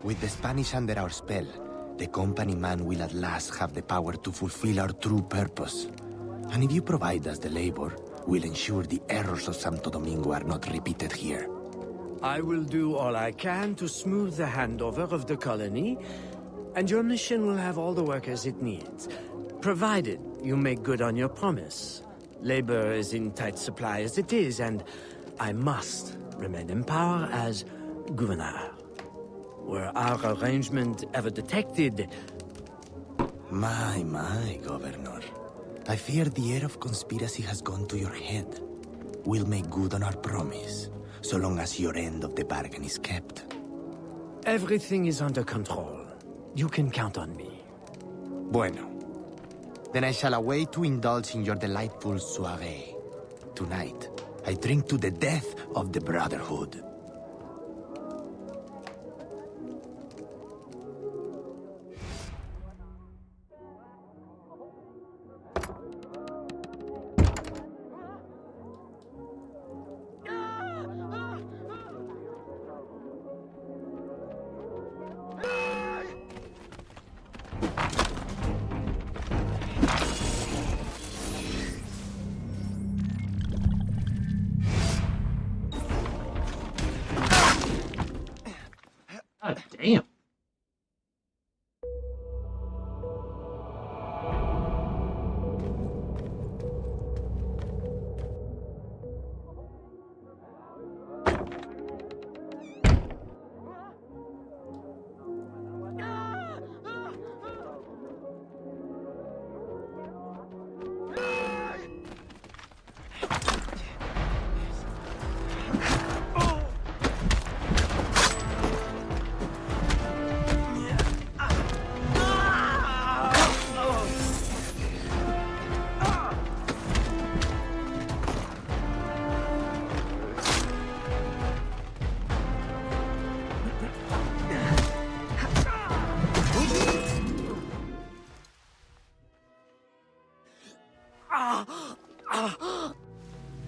With the Spanish under our spell, the company man will at last have the power to fulfill our true purpose. And if you provide us the labor, we'll ensure the errors of Santo Domingo are not repeated here. I will do all I can to smooth the handover of the colony, and your mission will have all the workers it needs, provided you make good on your promise. Labor is in tight supply as it is, and I must remain in power as governor. Were our arrangement ever detected? My, Governor. I fear the air of conspiracy has gone to your head. We'll make good on our promise, so long as your end of the bargain is kept. Everything is under control. You can count on me. Bueno. Then I shall await to indulge in your delightful soirée. Tonight, I drink to the death of the Brotherhood. God damn.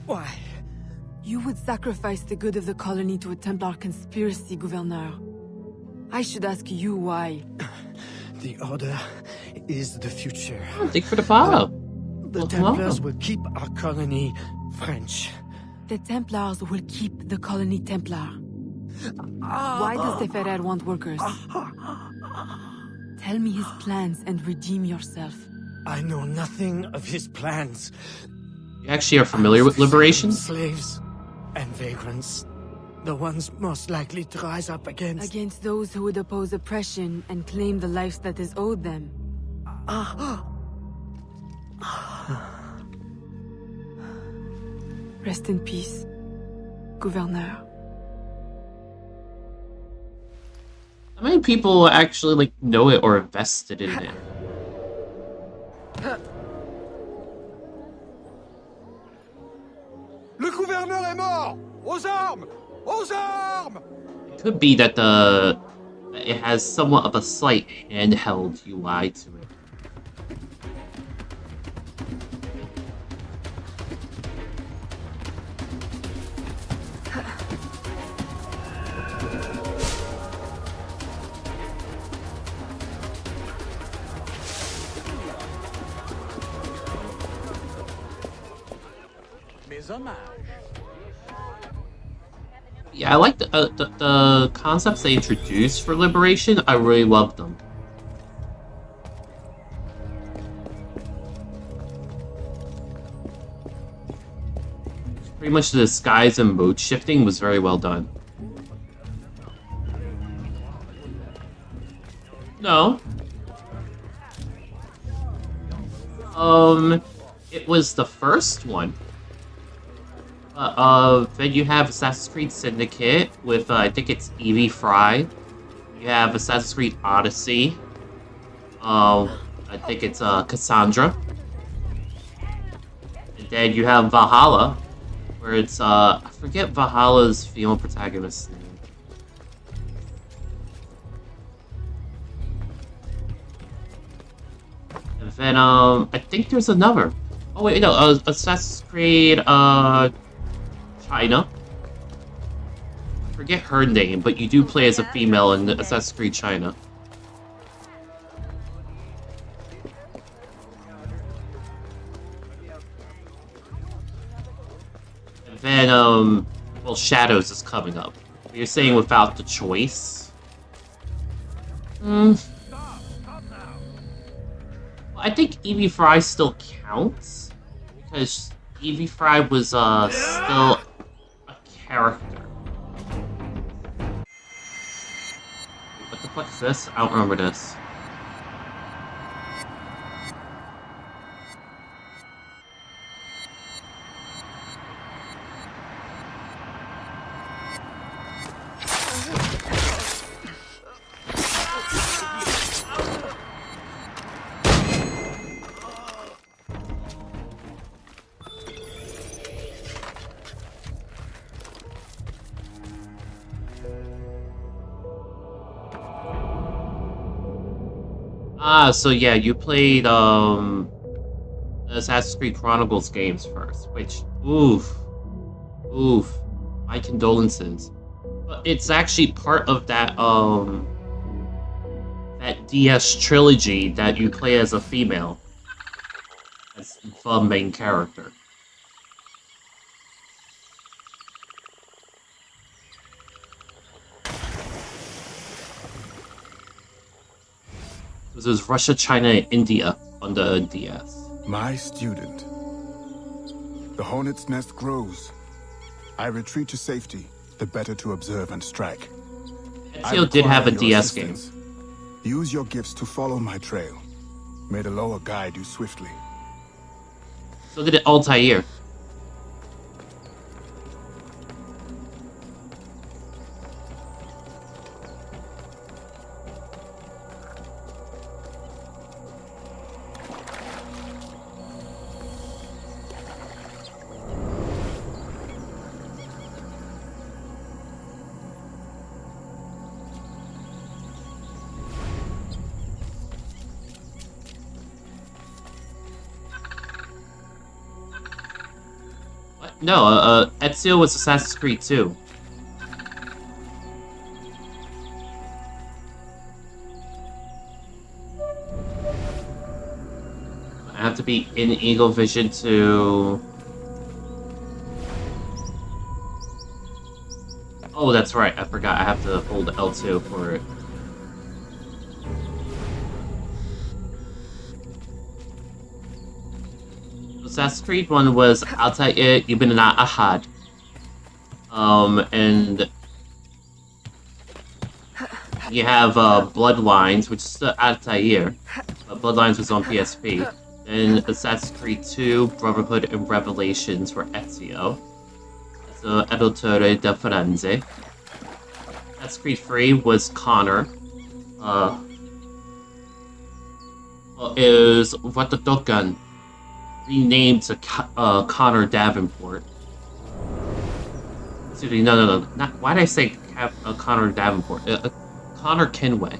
Why? You would sacrifice the good of the colony to a Templar conspiracy, Gouverneur. I should ask you why. The Order is the future. Thank you for the follow. The Templars will keep our colony French. The Templars will keep the colony Templar. Why does the Ferrer want workers? Tell me his plans and redeem yourself. I know nothing of his plans. You actually are familiar with liberation? Slaves and vagrants. The ones most likely to rise up against... Against those who would oppose oppression and claim the life that is owed them. Rest in peace, Gouverneur. How many people actually like know it or invested in it? Le gouverneur est mort! Aux armes! Aux armes! It could be that it has somewhat of a slight handheld UI to it. Yeah, I like the concepts they introduced for Liberation. I really love them. Pretty much the disguise and mode shifting was very well done. No. It was the first one. Then you have Assassin's Creed Syndicate with, I think it's Evie Fry. You have Assassin's Creed Odyssey. I think it's, Cassandra. And then you have Valhalla, where it's, I forget Valhalla's female protagonist's name. And then, I think there's another. Oh wait, no, Assassin's Creed, China. I forget her name, but you do play as a female in Assassin's Creed China. And then, well, Shadows is coming up. You're saying without the choice? I think Evie Fry still counts, because Evie Fry was, still a character. What the fuck is this? I don't remember this. Ah, so yeah, you played, Assassin's Creed Chronicles games first, which, oof, my condolences. But it's actually part of that, that DS trilogy that you play as a female, as the main character. This is Russia, China, and India on the DS. My student. The hornet's nest grows. I retreat to safety, the better to observe and strike. Ezio did have a DS game. Use your gifts to follow my trail. May the lower guide you swiftly. So did Altair. No, Ezio was Assassin's Creed 2. I have to be in Eagle Vision to... Oh, that's right. I forgot. I have to hold L2 for it. Assassin's Creed 1 was Altair ibn Ahad. And you have Bloodlines, which is Altair. But Bloodlines was on PSP. Then Assassin's Creed 2, Brotherhood and Revelations for Ezio. So Editore da Firenze. Assassin's Creed 3 was Connor. Is Watadokan renamed to Connor Davenport. Excuse me, no. Not, why did I say Connor Davenport? Connor Kenway.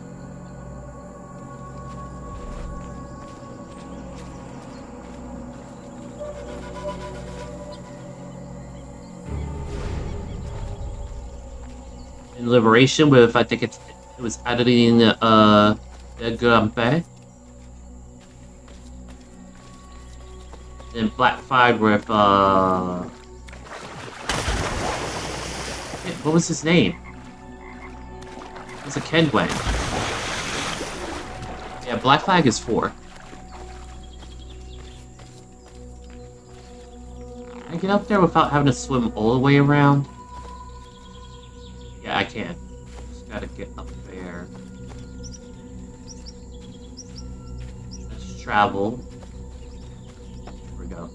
In Liberation with, I think it was editing Grampe. Then Black Flag with what was his name? It was a Kenway. Yeah, Black Flag is 4. Can I get up there without having to swim all the way around? Yeah, I can. Just gotta get up there. Let's travel. Here we go.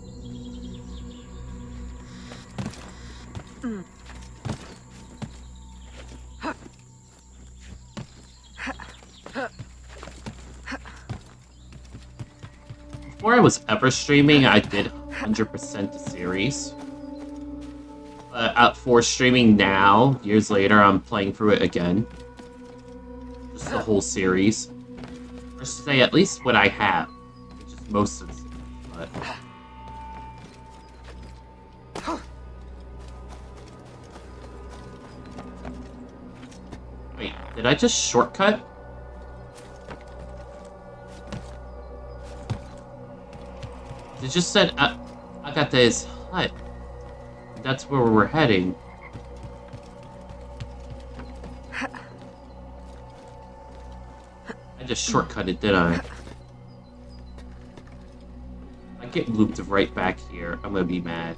Before I was ever streaming, I did 100% the series. For streaming now, years later, I'm playing through it again. Just the whole series. Or say, at least what I have. Which is most of the series, but... Wait, did I just shortcut? It just said, I got this hut. That's where we're heading. I just shortcutted, did I? I get looped right back here. I'm gonna be mad.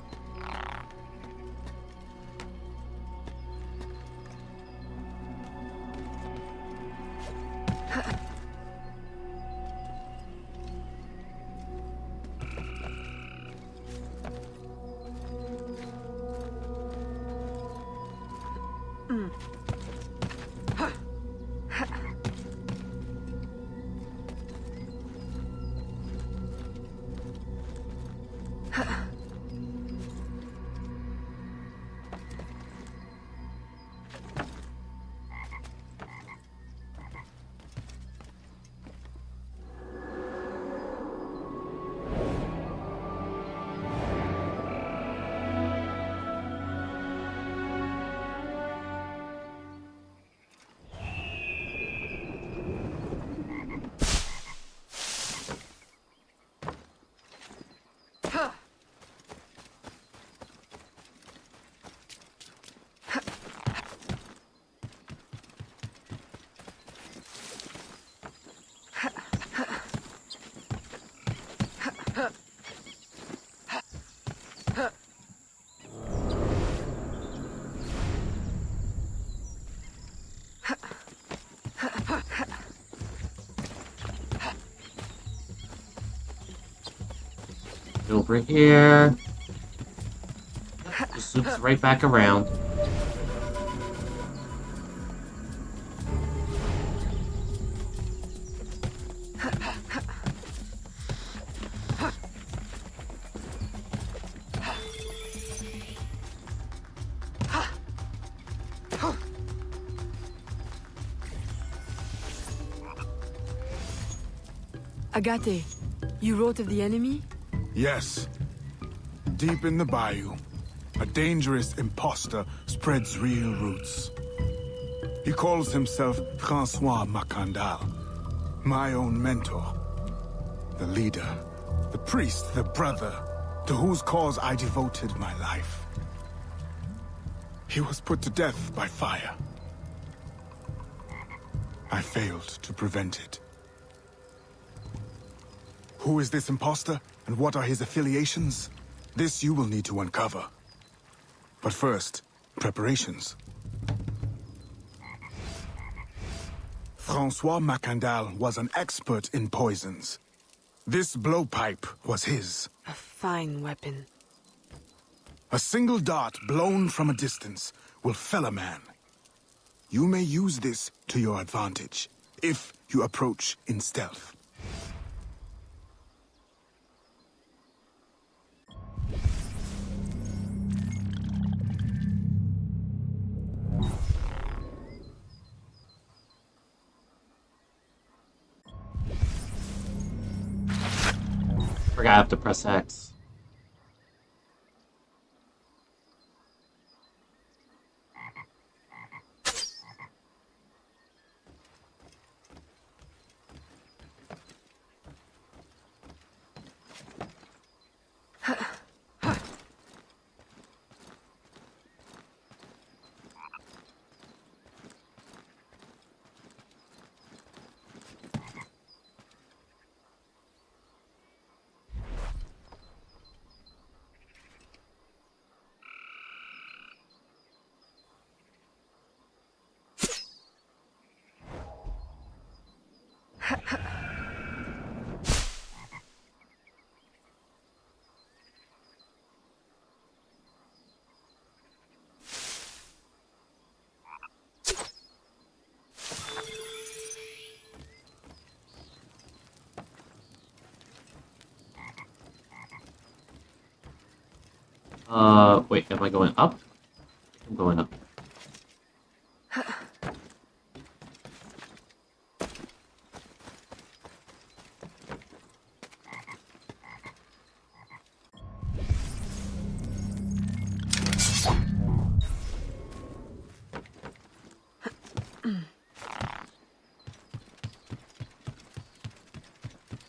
Over here. Just loops right back around. Agate, you wrote of the enemy? Yes. Deep in the bayou, a dangerous imposter spreads real roots. He calls himself Francois Macandal, my own mentor. The leader, the priest, the brother, to whose cause I devoted my life. He was put to death by fire. I failed to prevent it. Who is this imposter, and what are his affiliations? This you will need to uncover. But first, preparations. Francois Macandal was an expert in poisons. This blowpipe was his. A fine weapon. A single dart blown from a distance will fell a man. You may use this to your advantage, if you approach in stealth. Forgot I have to press X. Wait, am I going up? I'm going up.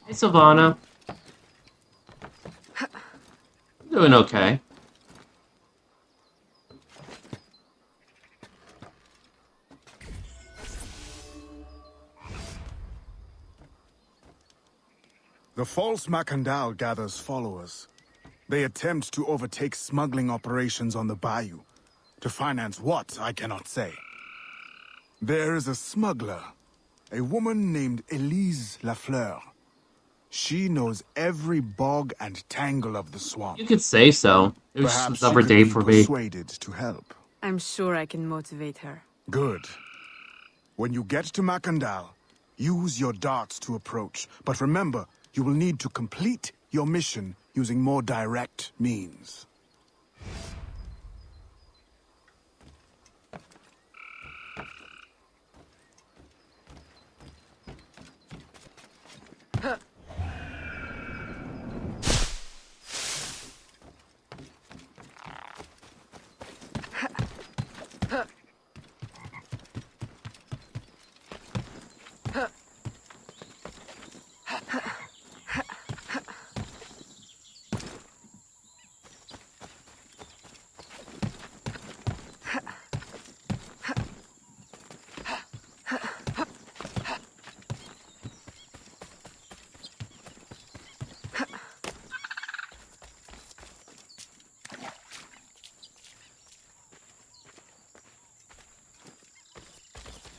Hey, Savannah. I'm doing okay. The false Macandal gathers followers. They attempt to overtake smuggling operations on the bayou. To finance what, I cannot say. There is a smuggler, a woman named Elise Lafleur. She knows every bog and tangle of the swamp. You could say so. It was Perhaps just she another could day be for me. persuaded to help. I'm sure I can motivate her. Good. When you get to Macandal, use your darts to approach. But remember, you will need to complete your mission using more direct means.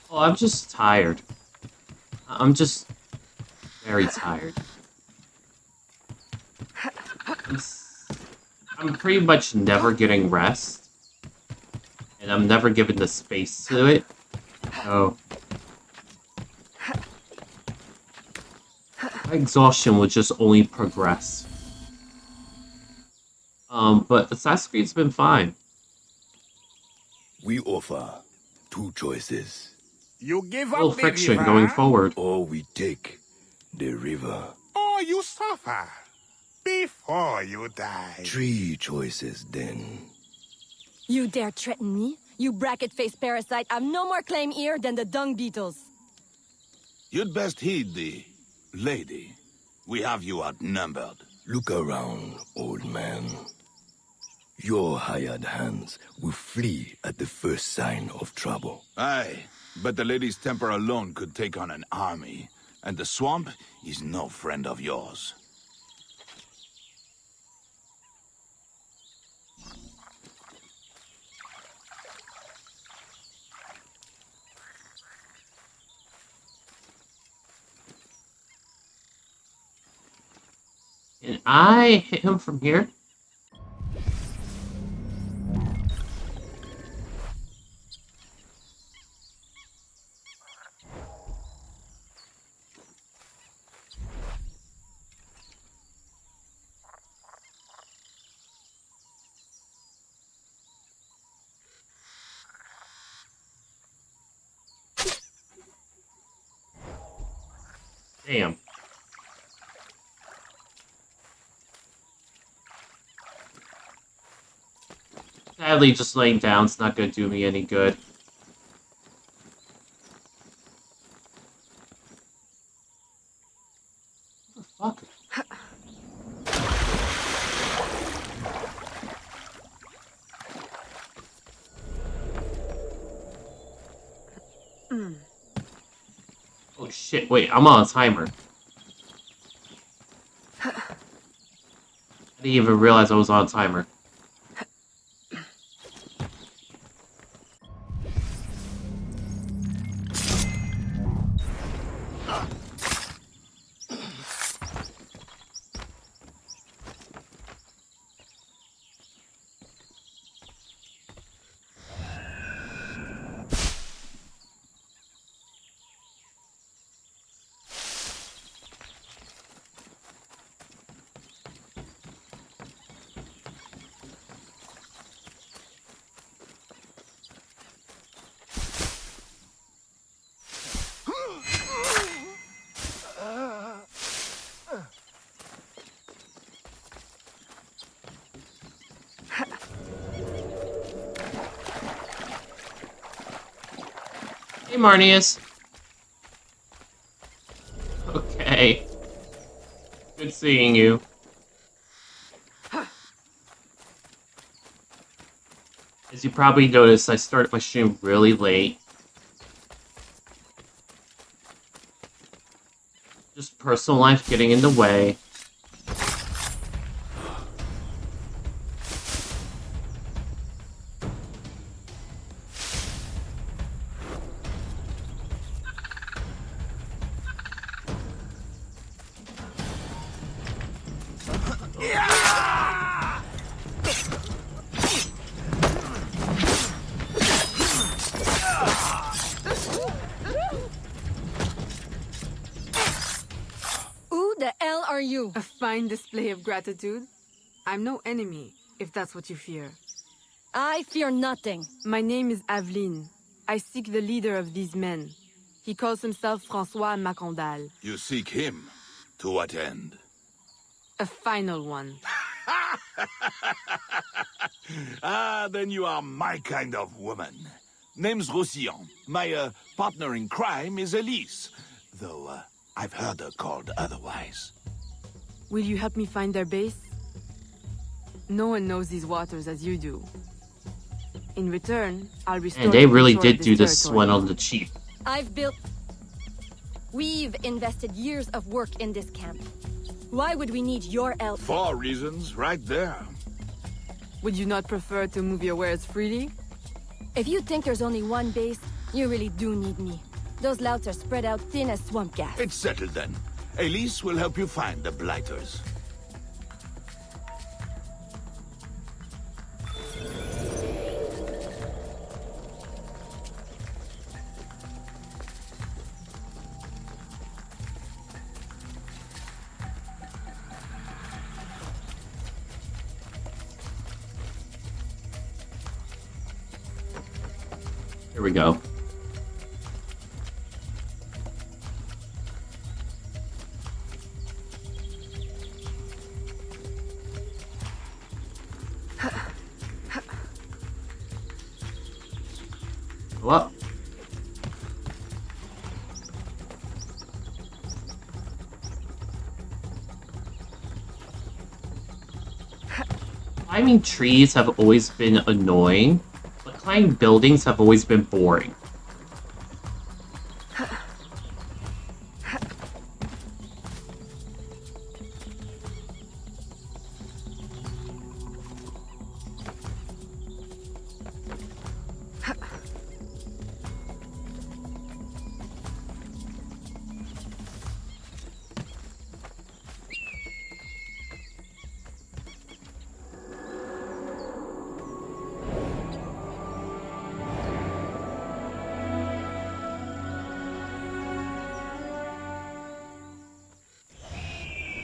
Oh, I'm just tired. I'm just very tired. I'm pretty much never getting rest, and I'm never given the space to it. So my exhaustion will just only progress. But Assassin's Creed's been fine. We offer two choices. You give Little up the friction river, going forward. Or we take the river. or you suffer before you die. Three choices then. You dare threaten me? You bracket-faced parasite, I've no more claim here than the dung beetles. You'd best heed the lady. We have you outnumbered. Look around, old man. Your hired hands will flee at the first sign of trouble. Aye, but the lady's temper alone could take on an army. And the swamp is no friend of yours. Can I hit him from here? Damn. Sadly, just laying down's not gonna do me any good. What the fuck? Oh shit, wait, I'm on a timer. I didn't even realize I was on a timer. Hey, Marnius. Okay. Good seeing you. As you probably noticed, I started my stream really late. Just personal life getting in the way. A fine display of gratitude. I'm no enemy, if that's what you fear. I fear nothing. My name is Aveline. I seek the leader of these men. He calls himself François Macondal. You seek him? To what end? A final one. Ah, then you are my kind of woman. Name's Roussillon. My partner in crime is Elise. Though I've heard her called otherwise. Will you help me find their base? No one knows these waters as you do. In return, I'll restore... And they really control did of do this this one territory. on the cheap. We've invested years of work in this camp. Why would we need your help? 4 reasons right there. Would you not prefer to move your wares freely? If you think there's only one base, you really do need me. Those louts are spread out thin as swamp gas. It's settled then. Elise will help you find the blighters. Here we go. What? climbing trees have always been annoying, but climbing buildings have always been boring.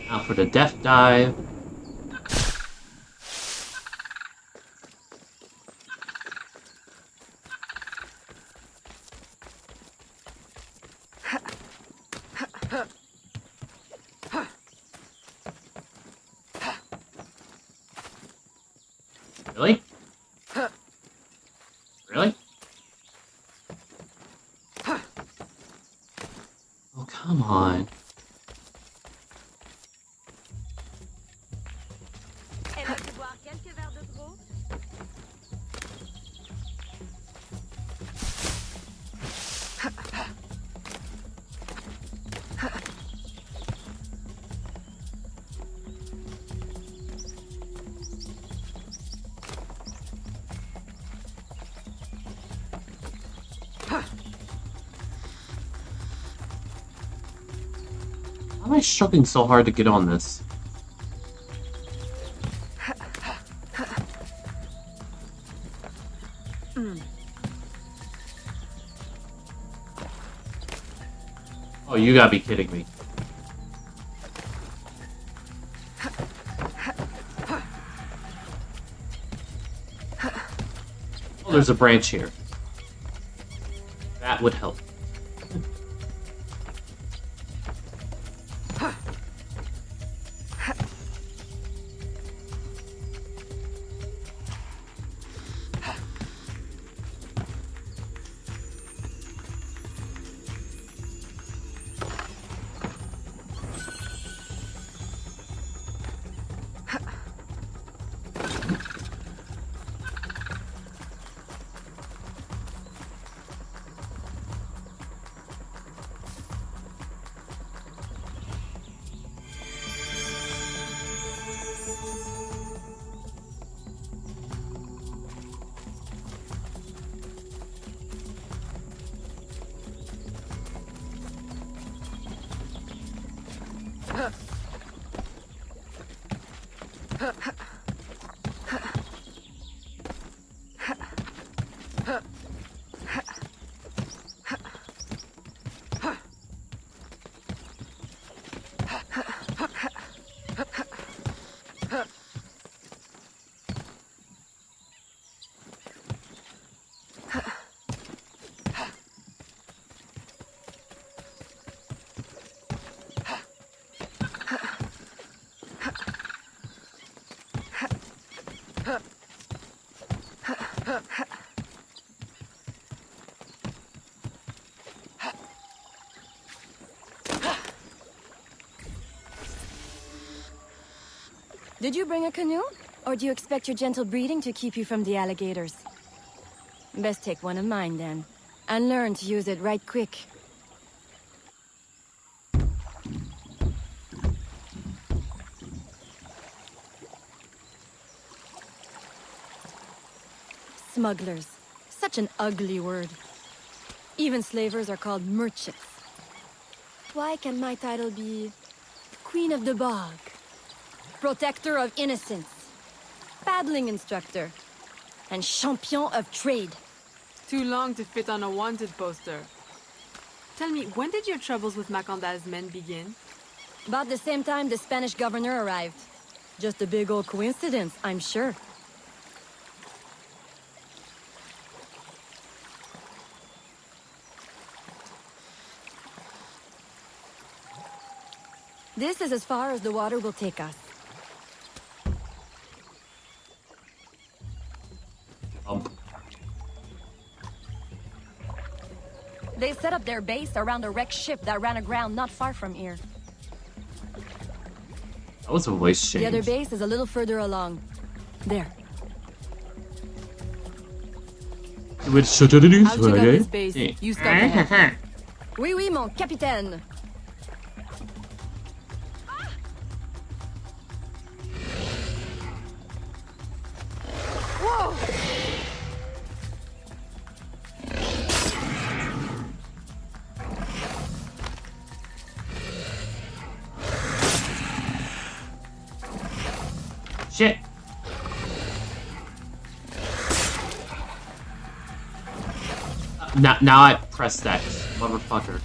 Now for the death dive. Really? Really? Oh, come on. Why am I struggling so hard to get on this? Oh, you gotta be kidding me. Oh, there's a branch here. That would help. Did you bring a canoe? Or do you expect your gentle breeding to keep you from the alligators? Best take one of mine then, and learn to use it right quick. Smugglers. Such an ugly word. Even slavers are called merchants. Why can't my title be Queen of the Bog? Protector of Innocence, paddling instructor, and champion of trade. Too long to fit on a wanted poster. Tell me, when did your troubles with Macandal's men begin? About the same time the Spanish governor arrived. Just a big old coincidence, I'm sure. This is as far as the water will take us. They set up their base around a wrecked ship that ran aground not far from here. That was a voice change. The other base is a little further along. There. Which should it is, I'll check out this base. You stop ahead. Oui, oui, mon capitaine. Whoa! Shit. Now I pressed X, motherfucker.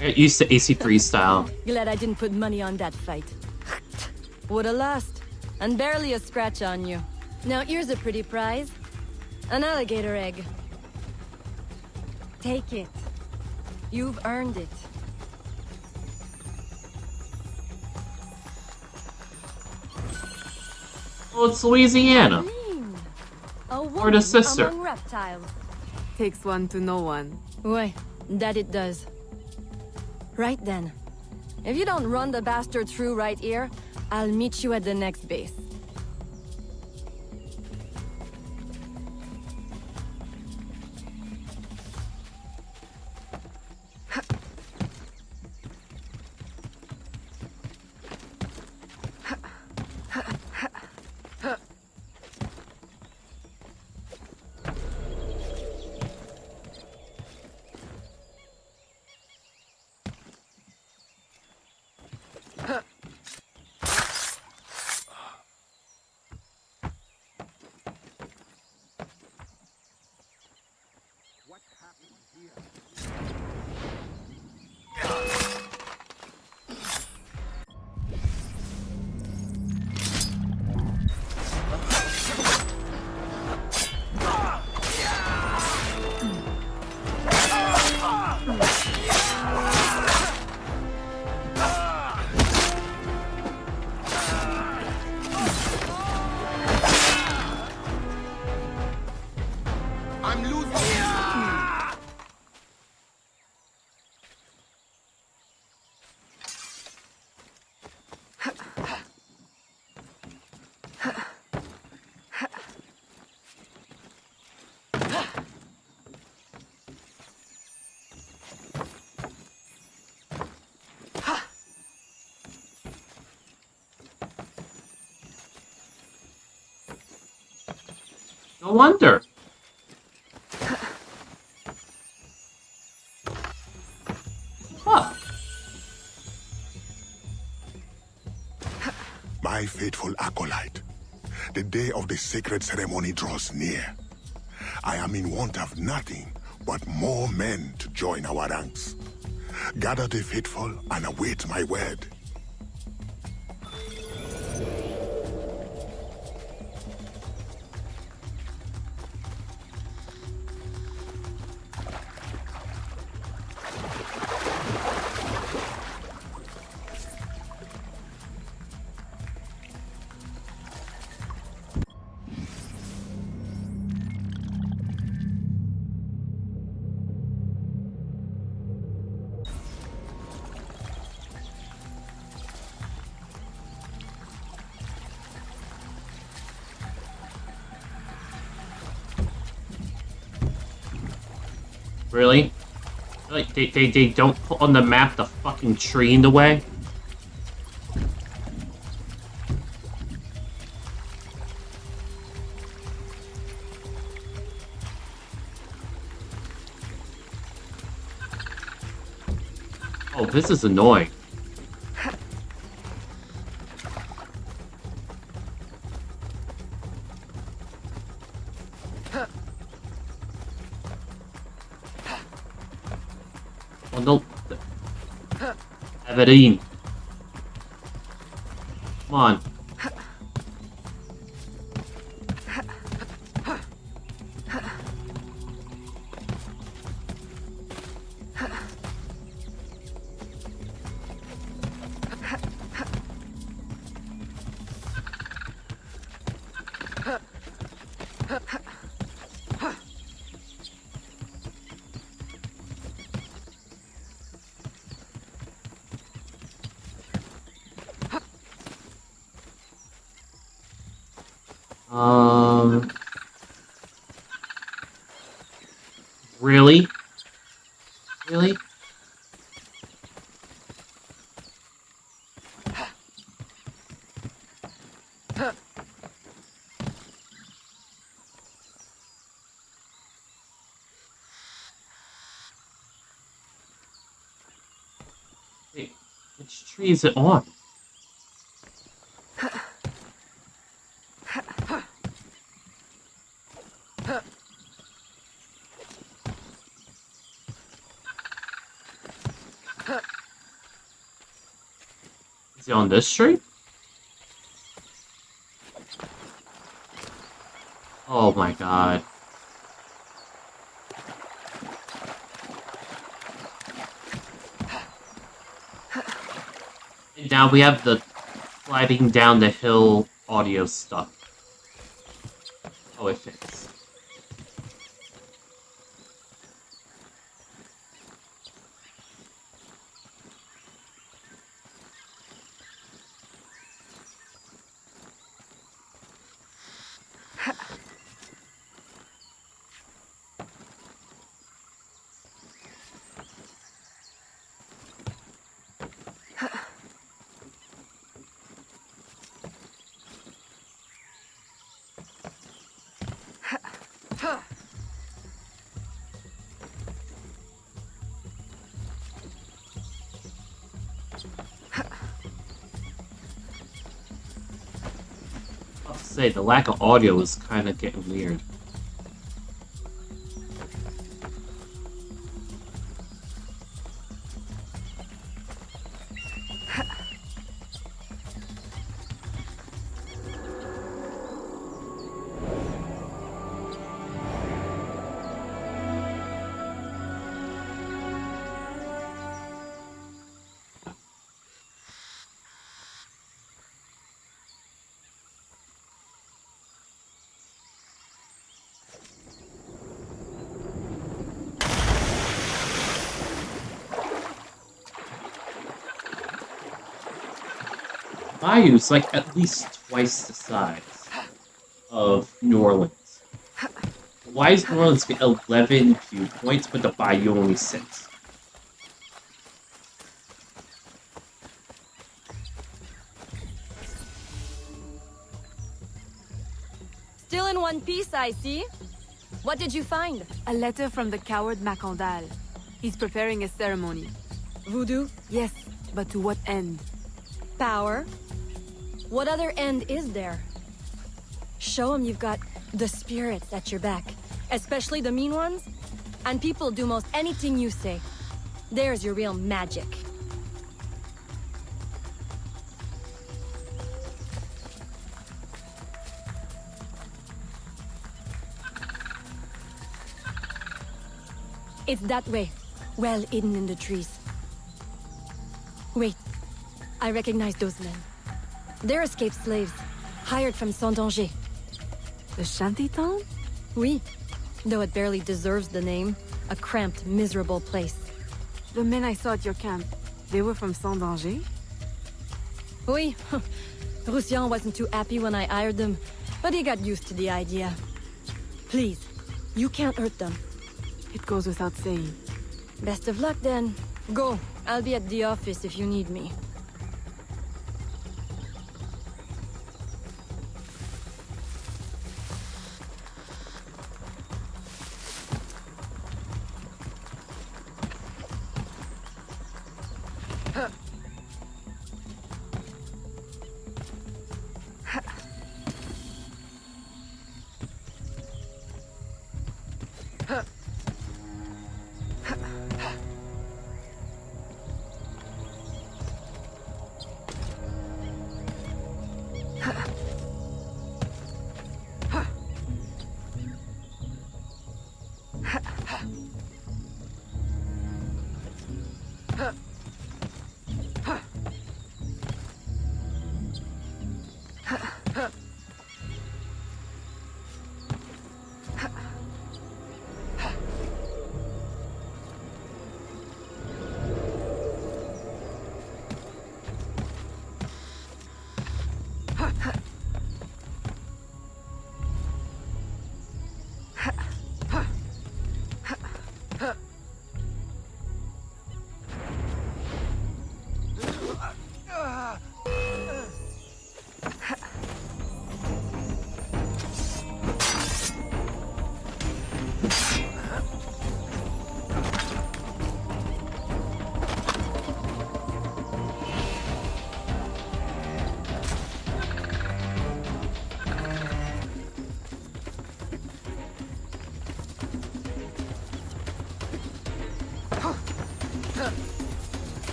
I used to AC3 style. Glad I didn't put money on that fight. Woulda lost. And barely a scratch on you. Now here's a pretty prize. An alligator egg. Take it. You've earned it. Well, it's Louisiana. Green. A Or the woman sister. among reptiles. Takes one to know one. Ouais, that it does. Right then. If you don't run the bastard through right here, I'll meet you at the next base. No wonder. Huh. My faithful acolyte, the day of the sacred ceremony draws near. I am in want of nothing but more men to join our ranks. Gather the faithful and await my word. Really? Like they don't put on the map the fucking tree in the way? Oh, this is annoying. Oh no. Everine. Come on. Really? Really? Wait, which tree is it on? Is it on this tree? Oh my god. And now we have the sliding down the hill audio stuff. Oh, it fits. I have to say, the lack of audio is kind of getting weird. Bayou's like at least twice the size of New Orleans. Why is New Orleans get 11 viewpoints, but the Bayou only 6? Still in one piece, I see. What did you find? A letter from the coward Macandal. He's preparing a ceremony. Voodoo? Yes, but to what end? Power? What other end is there? Show him you've got the spirits at your back. Especially the mean ones. And people do most anything you say. There's your real magic. It's that way. Well hidden in the trees. Wait. I recognize those men. They're escaped slaves. Hired from Saint-Danger. The shantytown? Oui. Though it barely deserves the name. A cramped, miserable place. The men I saw at your camp, they were from Saint-Danger? Oui. Roussillon wasn't too happy when I hired them, but he got used to the idea. Please, you can't hurt them. It goes without saying. Best of luck then. Go. I'll be at the office if you need me.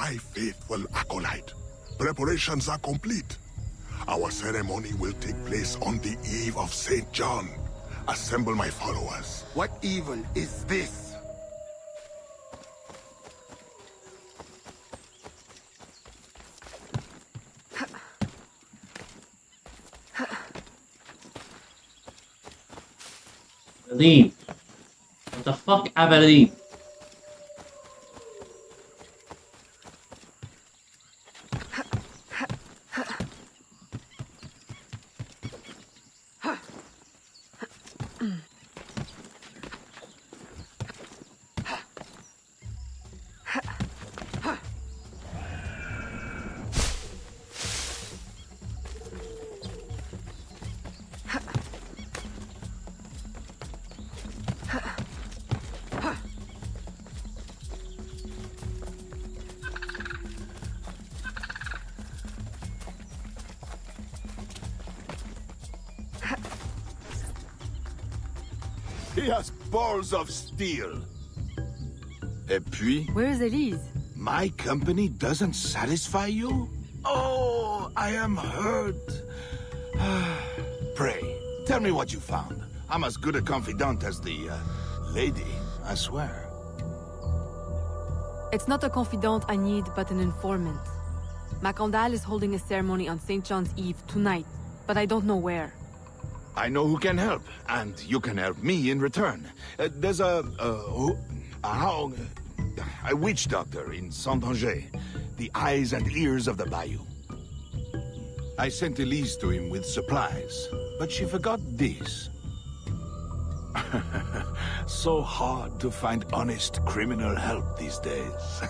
my faithful acolyte. Preparations are complete. Our ceremony will take place on the eve of St. John. Assemble my followers. What evil is this? Leave. What the fuck, Abeline? He has balls of steel. Et puis, Where is Elise? my company doesn't satisfy you? Oh, I am hurt. Pray, tell me what you found. I'm as good a confidant as the lady, I swear. It's not a confidant I need, but an informant. Macandal is holding a ceremony on St. John's Eve tonight, but I don't know where. I know who can help, and you can help me in return. There's a witch doctor in Saint-Anger, the eyes and ears of the bayou. I sent Elise to him with supplies, but she forgot this. So hard to find honest criminal help these days.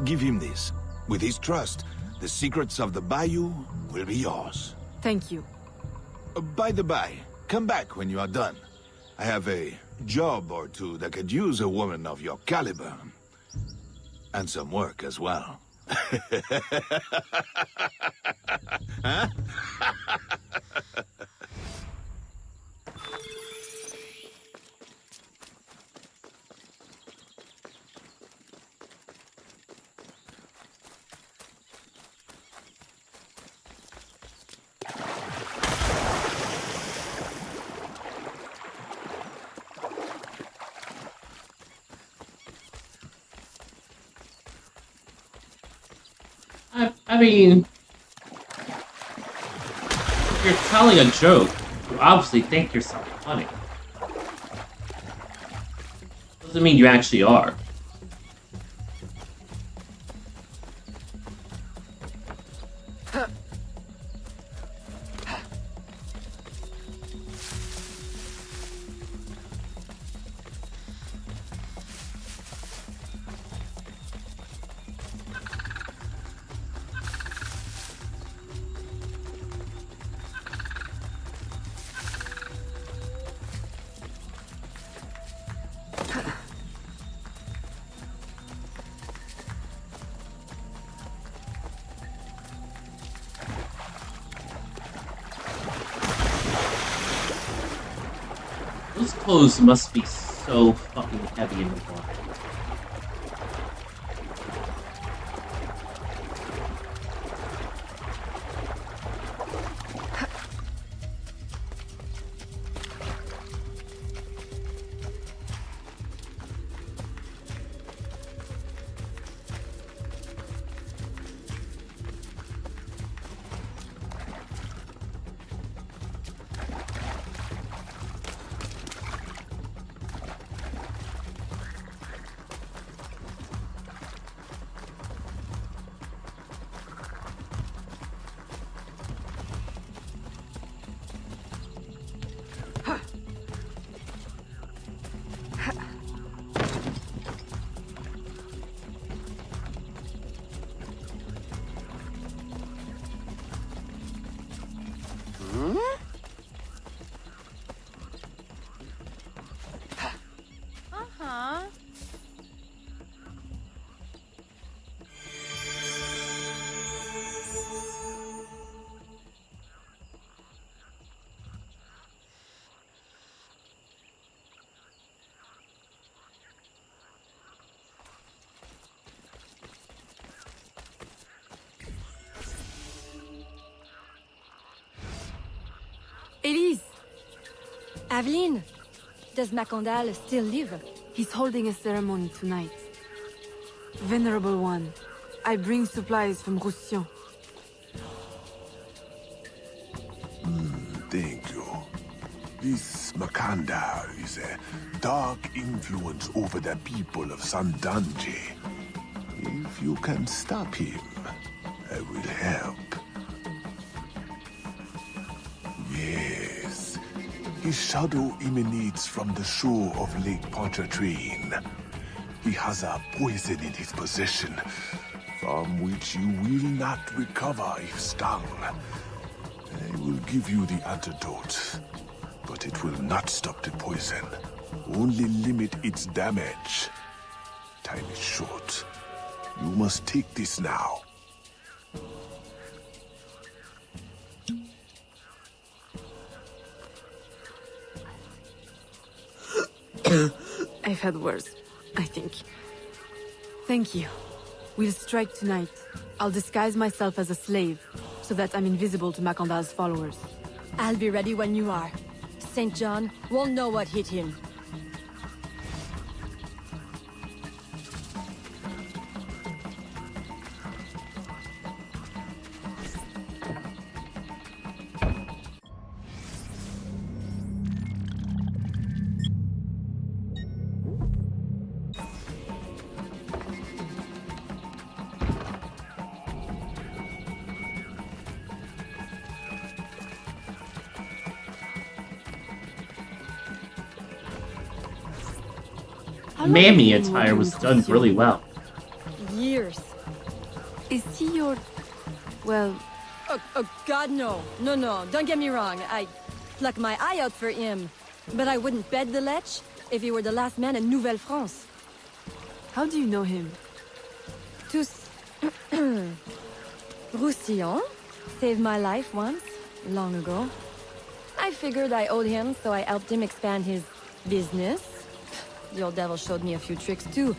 Give him this. With his trust, the secrets of the bayou will be yours. Thank you. By the by, come back when you are done. I have a job or two that could use a woman of your caliber. And some work as well. Huh? I mean, if you're telling a joke, you obviously think yourself funny. Doesn't mean you actually are. Those clothes must be so fucking heavy in the water. Ladies! Aveline, does Macandal still live? He's holding a ceremony tonight. Venerable One, I bring supplies from Roussillon. Thank you. This Makanda is a dark influence over the people of Sandanje. If you can stop him, I will help. Yes. His shadow emanates from the shore of Lake Pontchartrain. He has a poison in his possession, from which you will not recover if stung. I will give you the antidote, but it will not stop the poison. Only limit its damage. Time is short. You must take this now. I've had worse, I think. Thank you. We'll strike tonight. I'll disguise myself as a slave, so that I'm invisible to Macandal's followers. I'll be ready when you are. St. John won't know what hit him. How long have Mammy you been attire working was in done Roussillon? really well. Years. Is he your... well... Oh, God, no. No, don't get me wrong. I pluck my eye out for him. But I wouldn't bet the lech if he were the last man in Nouvelle-France. How do you know him? Tous... Roussillon saved my life once, long ago. I figured I owed him, so I helped him expand his business. The old devil showed me a few tricks too.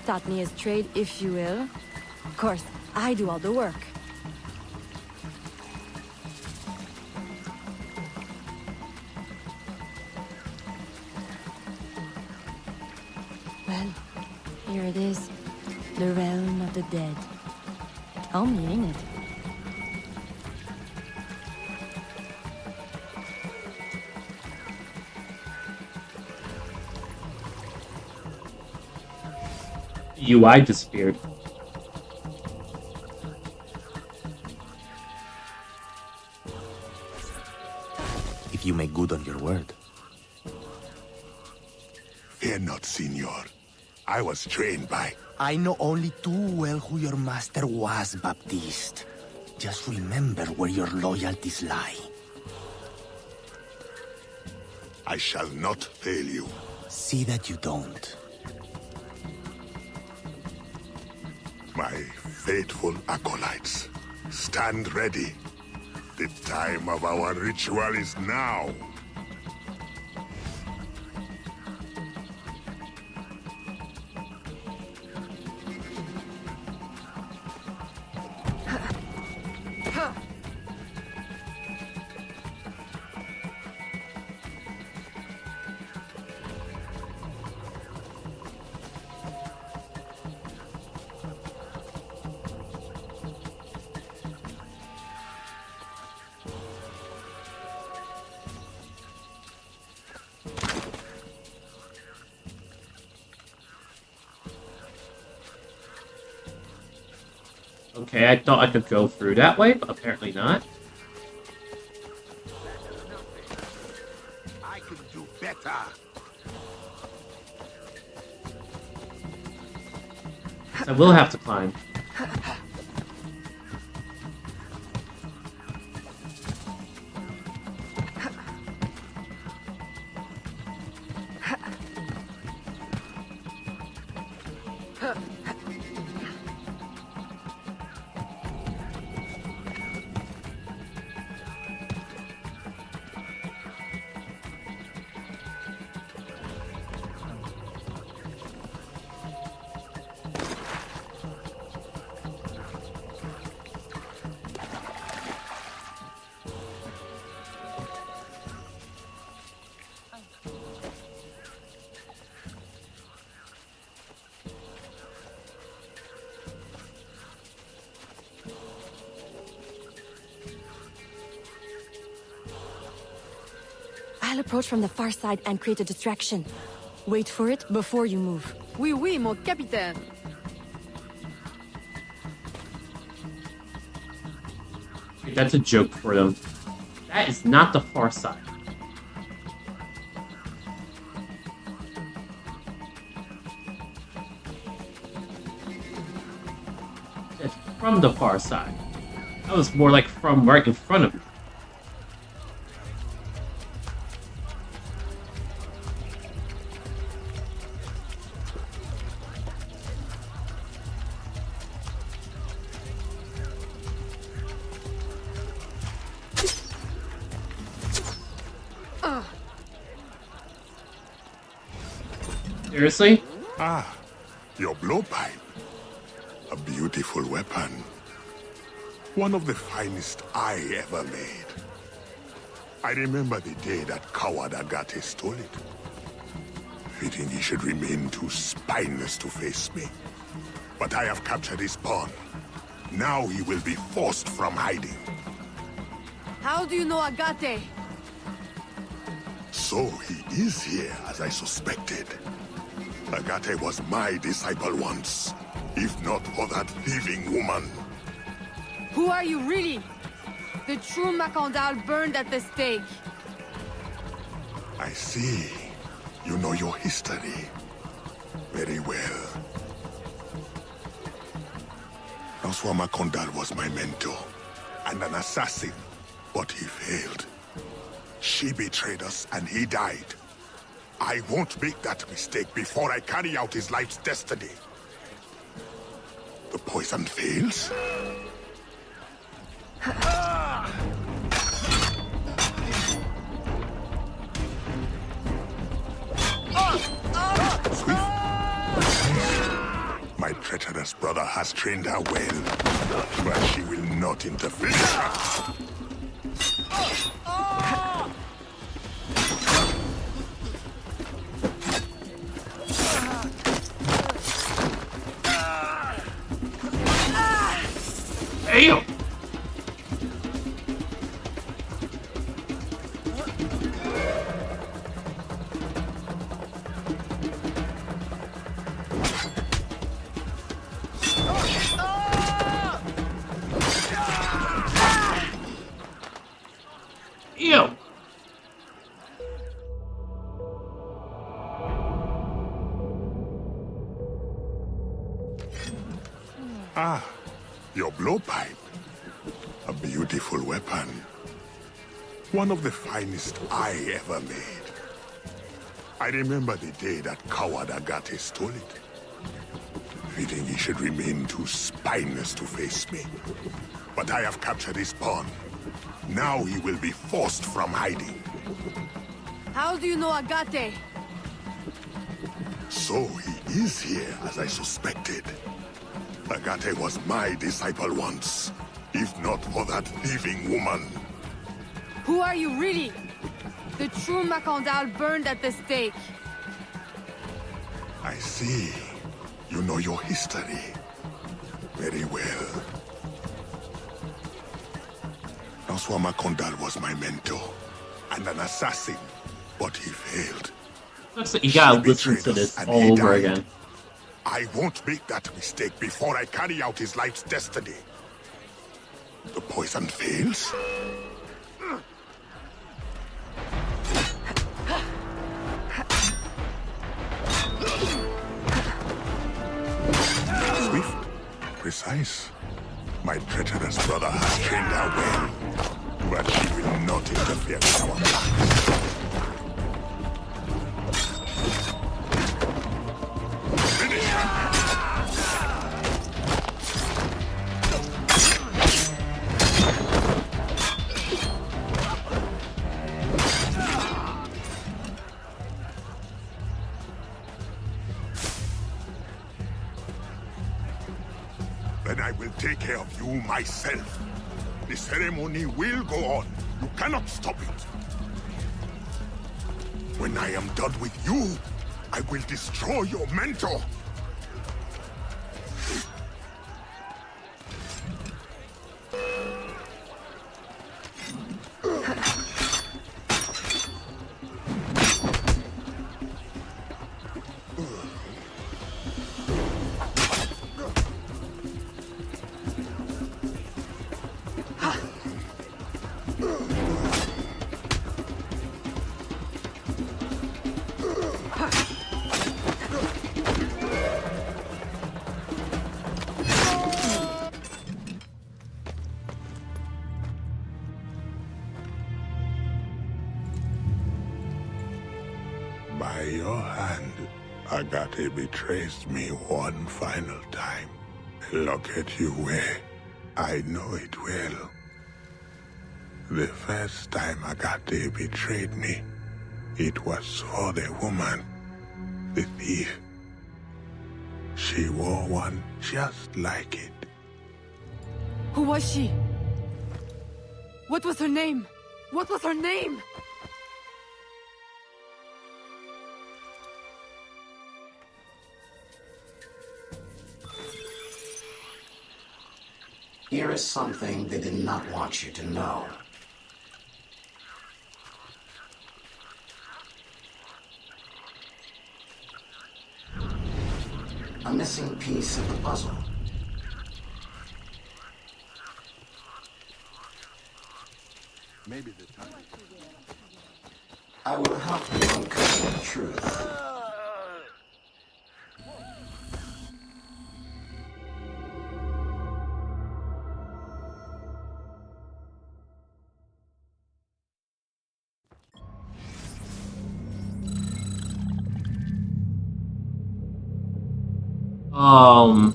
Taught me his trade, if you will. Of course, I do all the work. Well, here it is. The realm of the dead. Homely, ain't it? UI disappeared. If you make good on your word. Fear not, Signor. I was trained by... I know only too well who your master was, Baptiste. Just remember where your loyalties lie. I shall not fail you. See that you don't. My faithful acolytes, stand ready. The time of our ritual is now. Okay, I thought I could go through that way, but apparently not. I can do better. I will have to climb. approach from the far side and create a distraction. Wait for it before you move. Oui, oui, mon capitaine. That's a joke for them. That is not the far side. That's from the far side. That was more like from right in front of you. Seriously? Ah, your blowpipe. A beautiful weapon. One of the finest I ever made. I remember the day that coward Agate stole it. Fitting he should remain too spineless to face me. But I have captured his pawn. Now he will be forced from hiding. How do you know Agate? So he is here, as I suspected. Agate was my disciple once, if not for that thieving woman. Who are you really? The true Macandal burned at the stake. I see. You know your history. Very well. François Macandal was my mentor, and an assassin, but he failed. She betrayed us, and he died. I won't make that mistake before I carry out his life's destiny. The poison fails? Swift. My treacherous brother has trained her well, but she will not interfere. Damn! Ew! Ah, your blowpipe. A beautiful weapon. One of the finest I ever made. I remember the day that coward Agate stole it. Fitting he should remain too spineless to face me. But I have captured his pawn. Now he will be forced from hiding. How do you know Agate? So he is here, as I suspected. Agate was my disciple once, if not for that thieving woman. Who are you really? The true Macandal burned at the stake. I see. You know your history. Very well. François Macandal was my mentor, and an assassin, but he failed. Looks like you gotta She listen to betrayed this us and all he over died. again. I won't make that mistake before I carry out his life's destiny. The poison fails? Swift, precise. My treacherous brother has trained her well, but she will not interfere with our plans. Finish her! Then I will take care of you myself. The ceremony will go on. You cannot stop it. When I am done with you, I will destroy your mentor. hand, Agate betrays me one final time. Look at you where I know it well. The first time Agate betrayed me, it was for the woman, the thief. She wore one just like it. Who was she? What was her name? What was her name? Here is something they did not want you to know. A missing piece of the puzzle. Maybe the time. I will help you uncover the truth. Um,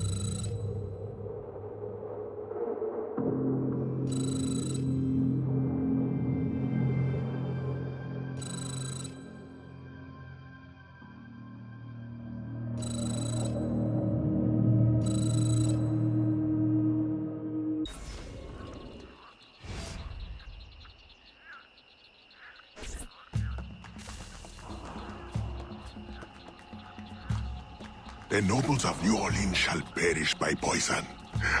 The nobles of New Orleans shall perish by poison,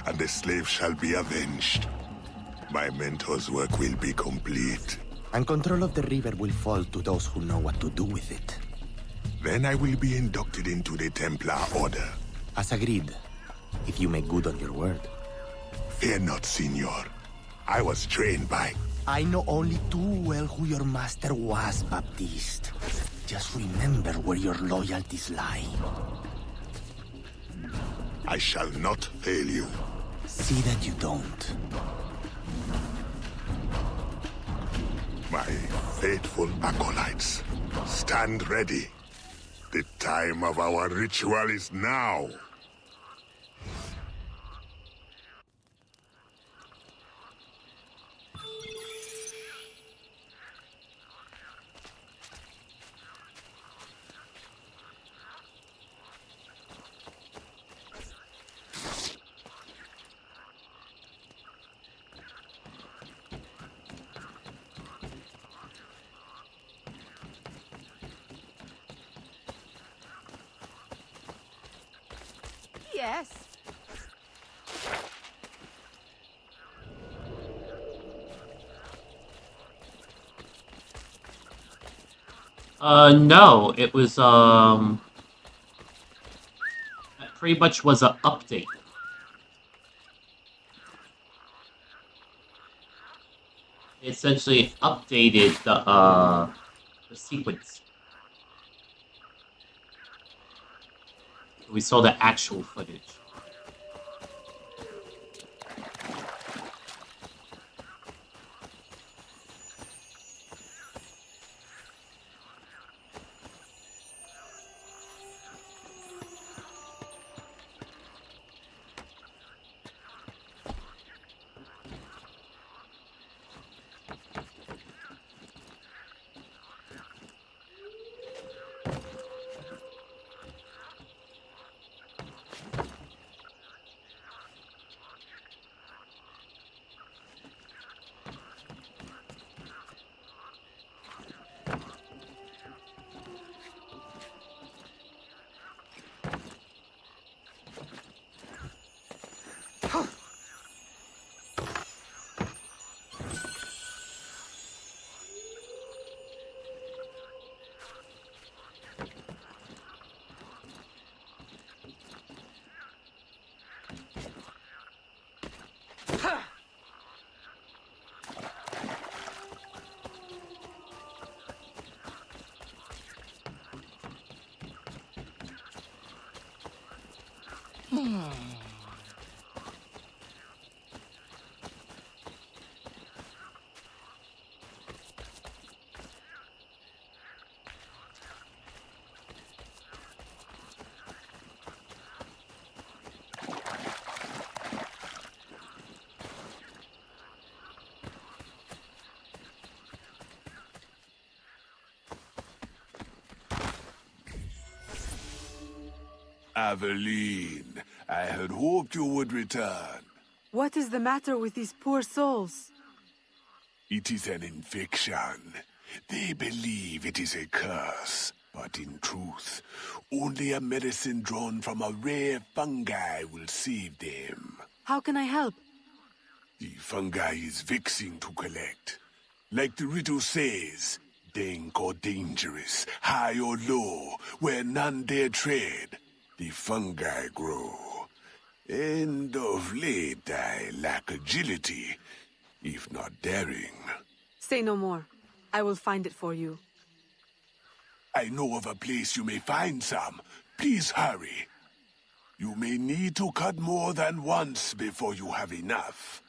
and the slaves shall be avenged. My mentor's work will be complete. And control of the river will fall to those who know what to do with it. Then I will be inducted into the Templar Order. As agreed, if you make good on your word. Fear not, Signor. I was trained by... I know only too well who your master was, Baptiste. Just remember where your loyalties lie. I shall not fail you. See that you don't. My faithful acolytes, stand ready. The time of our ritual is now. Yes. no, it was, that pretty much was an update. It essentially updated the sequence. We saw the actual footage. Aveline, I had hoped you would return. What is the matter with these poor souls? It is an infection. They believe it is a curse, but in truth, only a medicine drawn from a rare fungi will save them. How can I help? The fungi is vexing to collect. Like the riddle says, dank or dangerous, high or low, where none dare tread, the fungi grow. And of late I lack agility, if not daring. Say no more. I will find it for you. I know of a place you may find some. Please hurry. You may need to cut more than once before you have enough.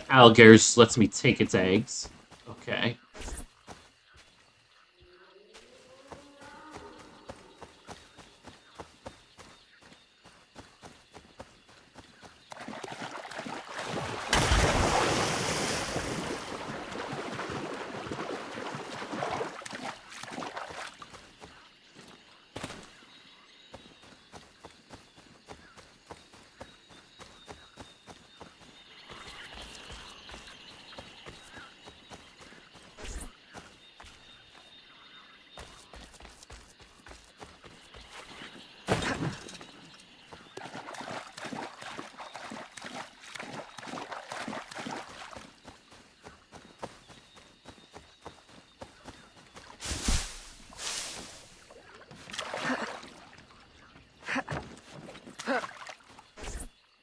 Alligators lets me take its eggs. Okay.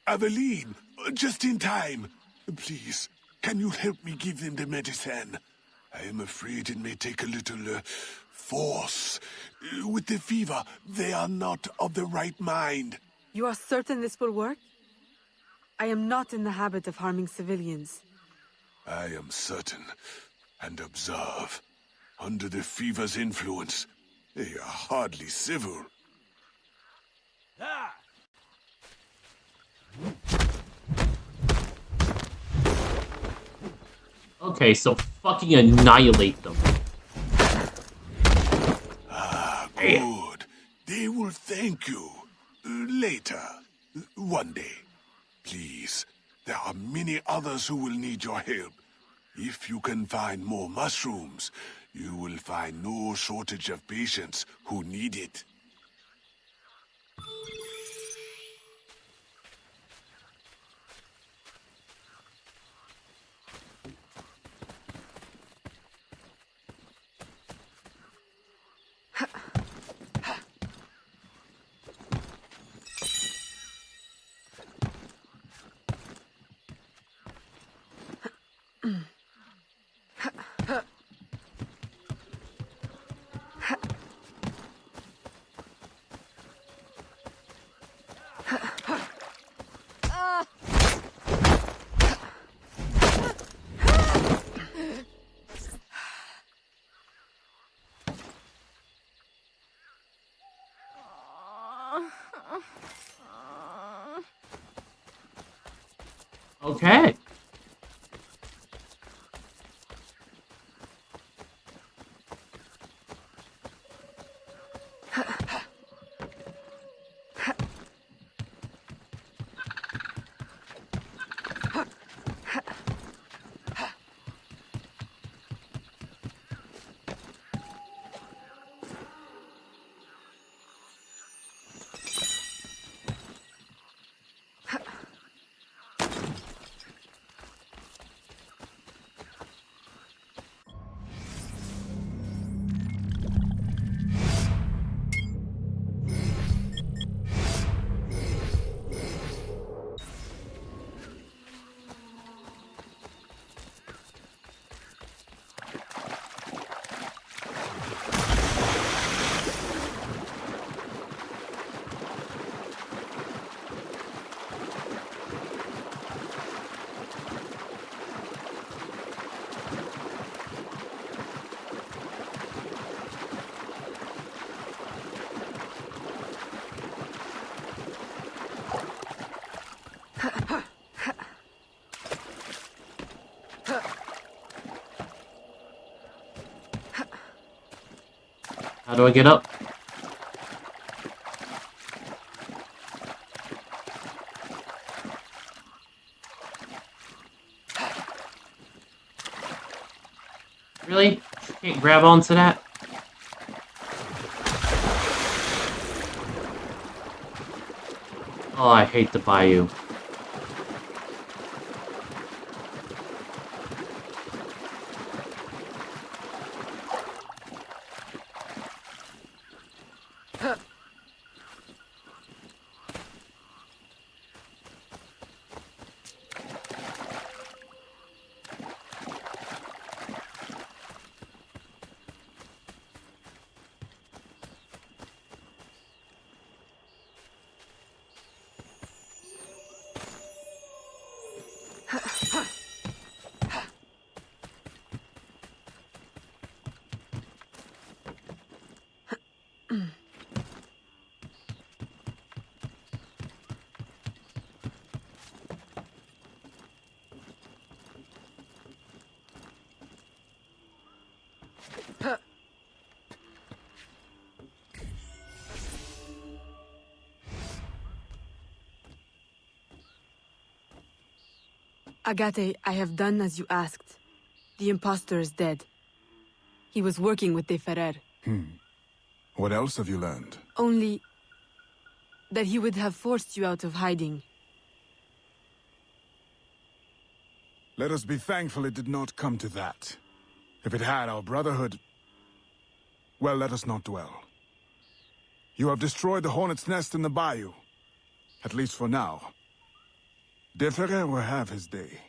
Aveline, just in time. Please, can you help me give them the medicine? I am afraid it may take a little, force. With the fever, they are not of the right mind. You are certain this will work? I am not in the habit of harming civilians. I am certain. And observe. Under the fever's influence, they are hardly civil. Okay, so fucking annihilate them. Ah, good. They will thank you. Later. One day. Please. There are many others who will need your help. If you can find more mushrooms, you will find no shortage of patients who need it. Okay. How do I get up? Really? Can't grab onto that? Oh, I hate the bayou. Agate, I have done as you asked. The impostor is dead. He was working with De Ferrer. What else have you learned? Only that he would have forced you out of hiding. Let us be thankful it did not come to that. If it had, our brotherhood... Well, let us not dwell. You have destroyed the hornet's nest in the bayou. At least for now. De Ferrer will have his day.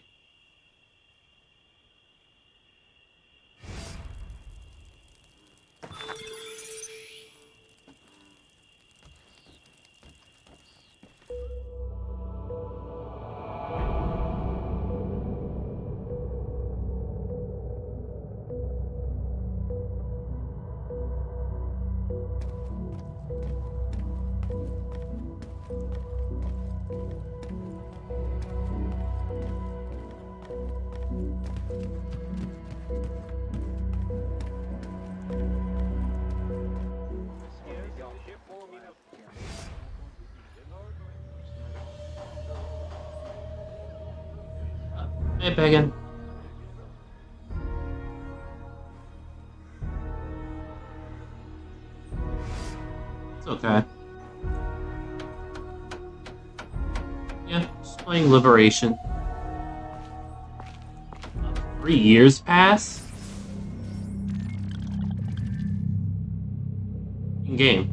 Hey, Pagan. It's okay. Yeah, just playing Liberation. 3 years pass? In game.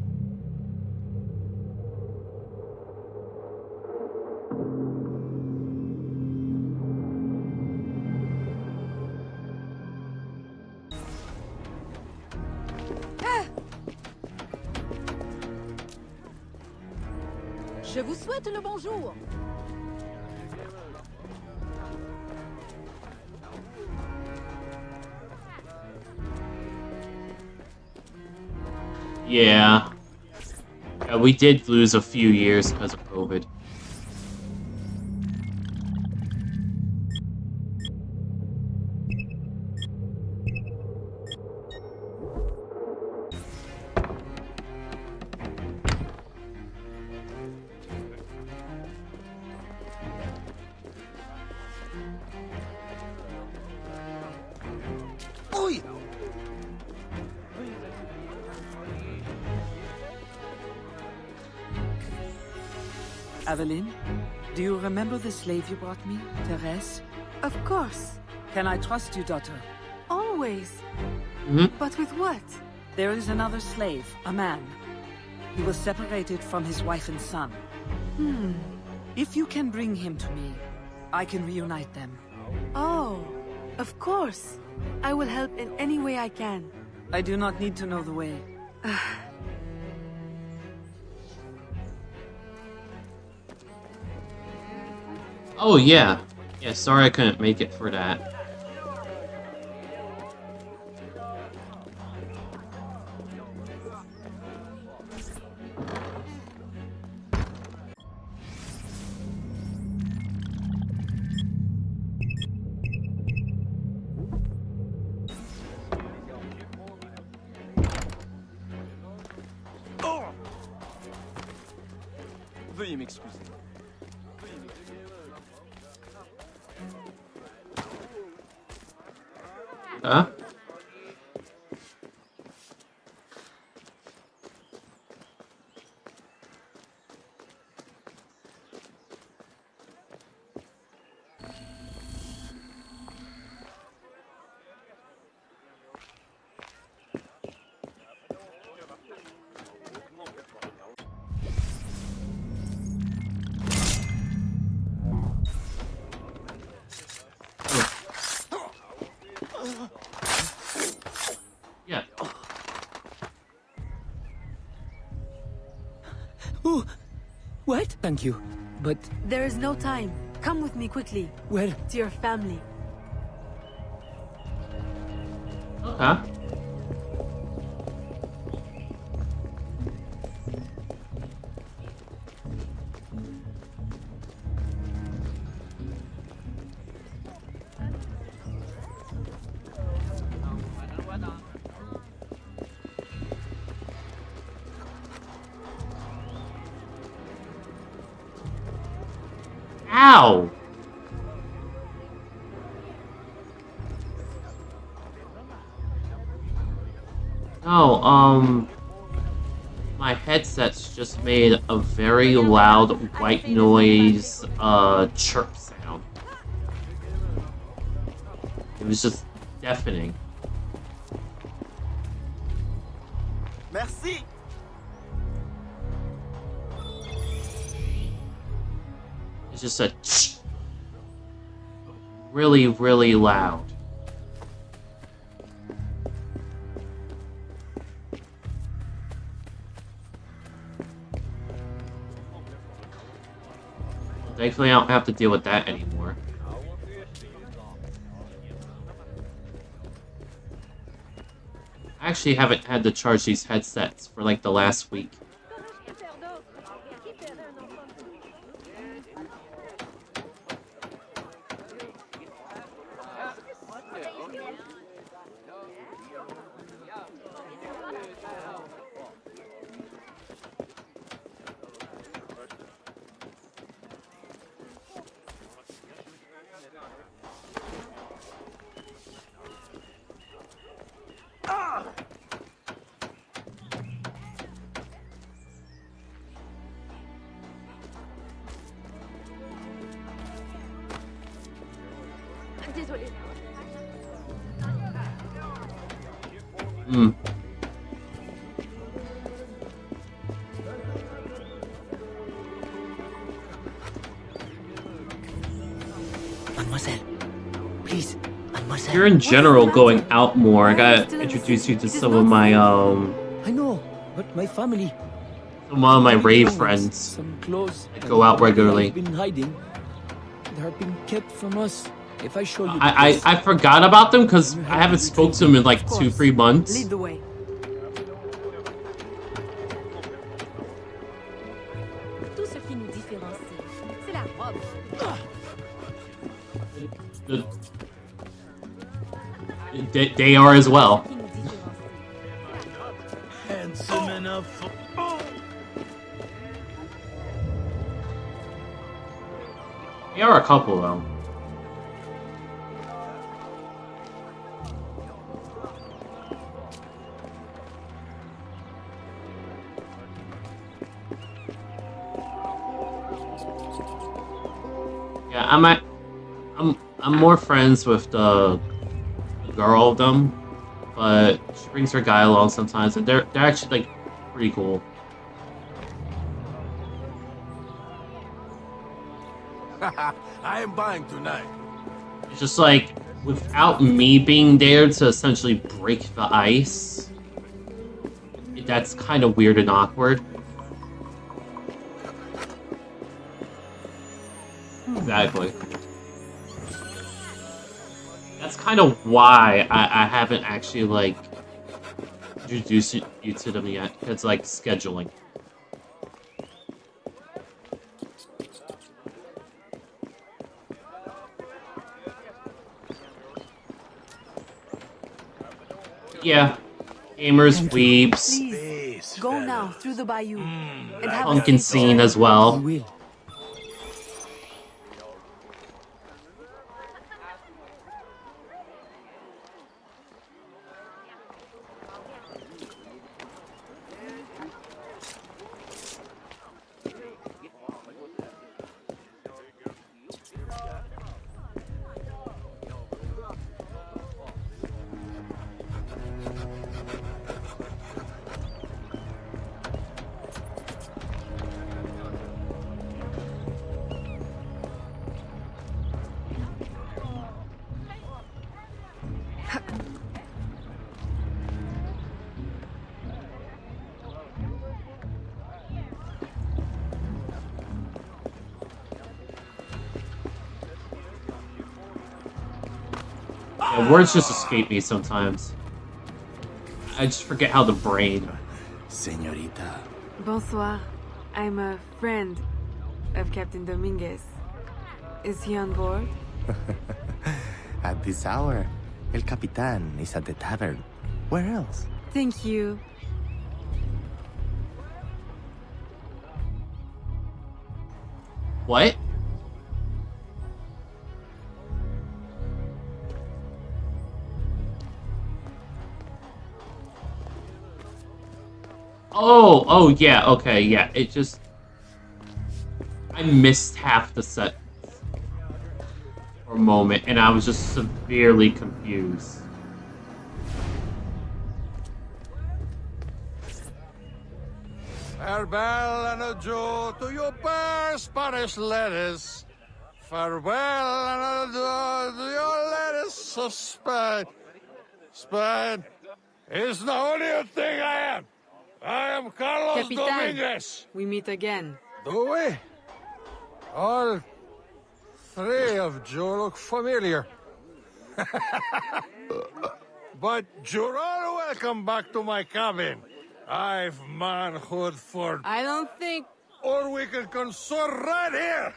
Je vous souhaite le bonjour. Yeah. Yeah, we did lose a few years because of COVID. Aveline, do you remember the slave you brought me, Therese? Of course. Can I trust you, daughter? Always. But with what? There is another slave, a man. He was separated from his wife and son. If you can bring him to me, I can reunite them. Oh, of course. I will help in any way I can. I do not need to know the way. Oh, yeah. Yeah, sorry I couldn't make it for that. Veuillez m'excuser. Huh? Yeah. Oh, what? Thank you. But There is no time. Come with me quickly. where? To your family. Okay. Ow! No, my headset's just made a very loud white noise, chirp sound. It was just deafening. Merci. It's just a really, really loud. Thankfully, I don't have to deal with that anymore. I actually haven't had to charge these headsets for like the last week. Désolée. Hmm. Mademoiselle, please, mademoiselle. You're in general going out more. I gotta introduce you to some of my I know, but my family. some of my rave friends Some clothes. that go out regularly. They've been hiding. They are being kept from us. If I show you. I forgot about them because I haven't spoke to them in like 2-3 months. Lead the way. Tout ce qui nous différencie, c'est la robe. They are as well. Handsome enough for... They are a couple though. Yeah, I'm more friends with the girl of them, but she brings her guy along sometimes, and they're actually like pretty cool. I am buying tonight. It's just like without me being there to essentially break the ice, that's kind of weird and awkward. Exactly. That's kind of why I haven't actually, like, introduced you to them yet. It's, like, scheduling. Yeah. Gamers, weebs. Go now, through the bayou. And have a Pumpkin safe scene journey. as well. We will. Yeah, words just escape me sometimes. I just forget how the brain. Señorita. Bonsoir. I'm a friend of Captain Dominguez. Is he on board? At this hour, El Capitan is at the tavern. Where else? Thank you. What? Oh, yeah, okay, yeah. It just... I missed half the set for a moment, and I was just severely confused. Farewell and adieu to your bare Spanish ladies. Farewell and adieu to your ladies of Spain. Spain is the only thing I am. I am Carlos Capitan, Dominguez. we meet again. Do we? All three of you look familiar. But you're all welcome back to my cabin. I've manhood for... I don't think... Or we can consort right here!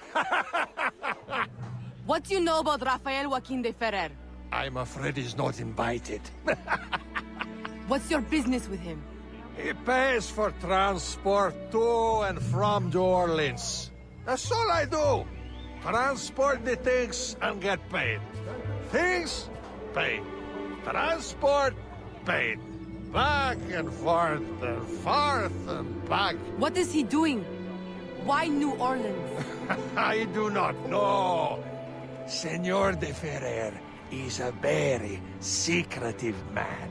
What do you know about Rafael Joaquin de Ferrer? I'm afraid he's not invited. What's your business with him? He pays for transport to and from New Orleans. That's all I do. Transport the things and get paid. Things, paid. Transport, paid. Back and forth and back. What is he doing? Why New Orleans? I do not know. Senor de Ferrer is a very secretive man.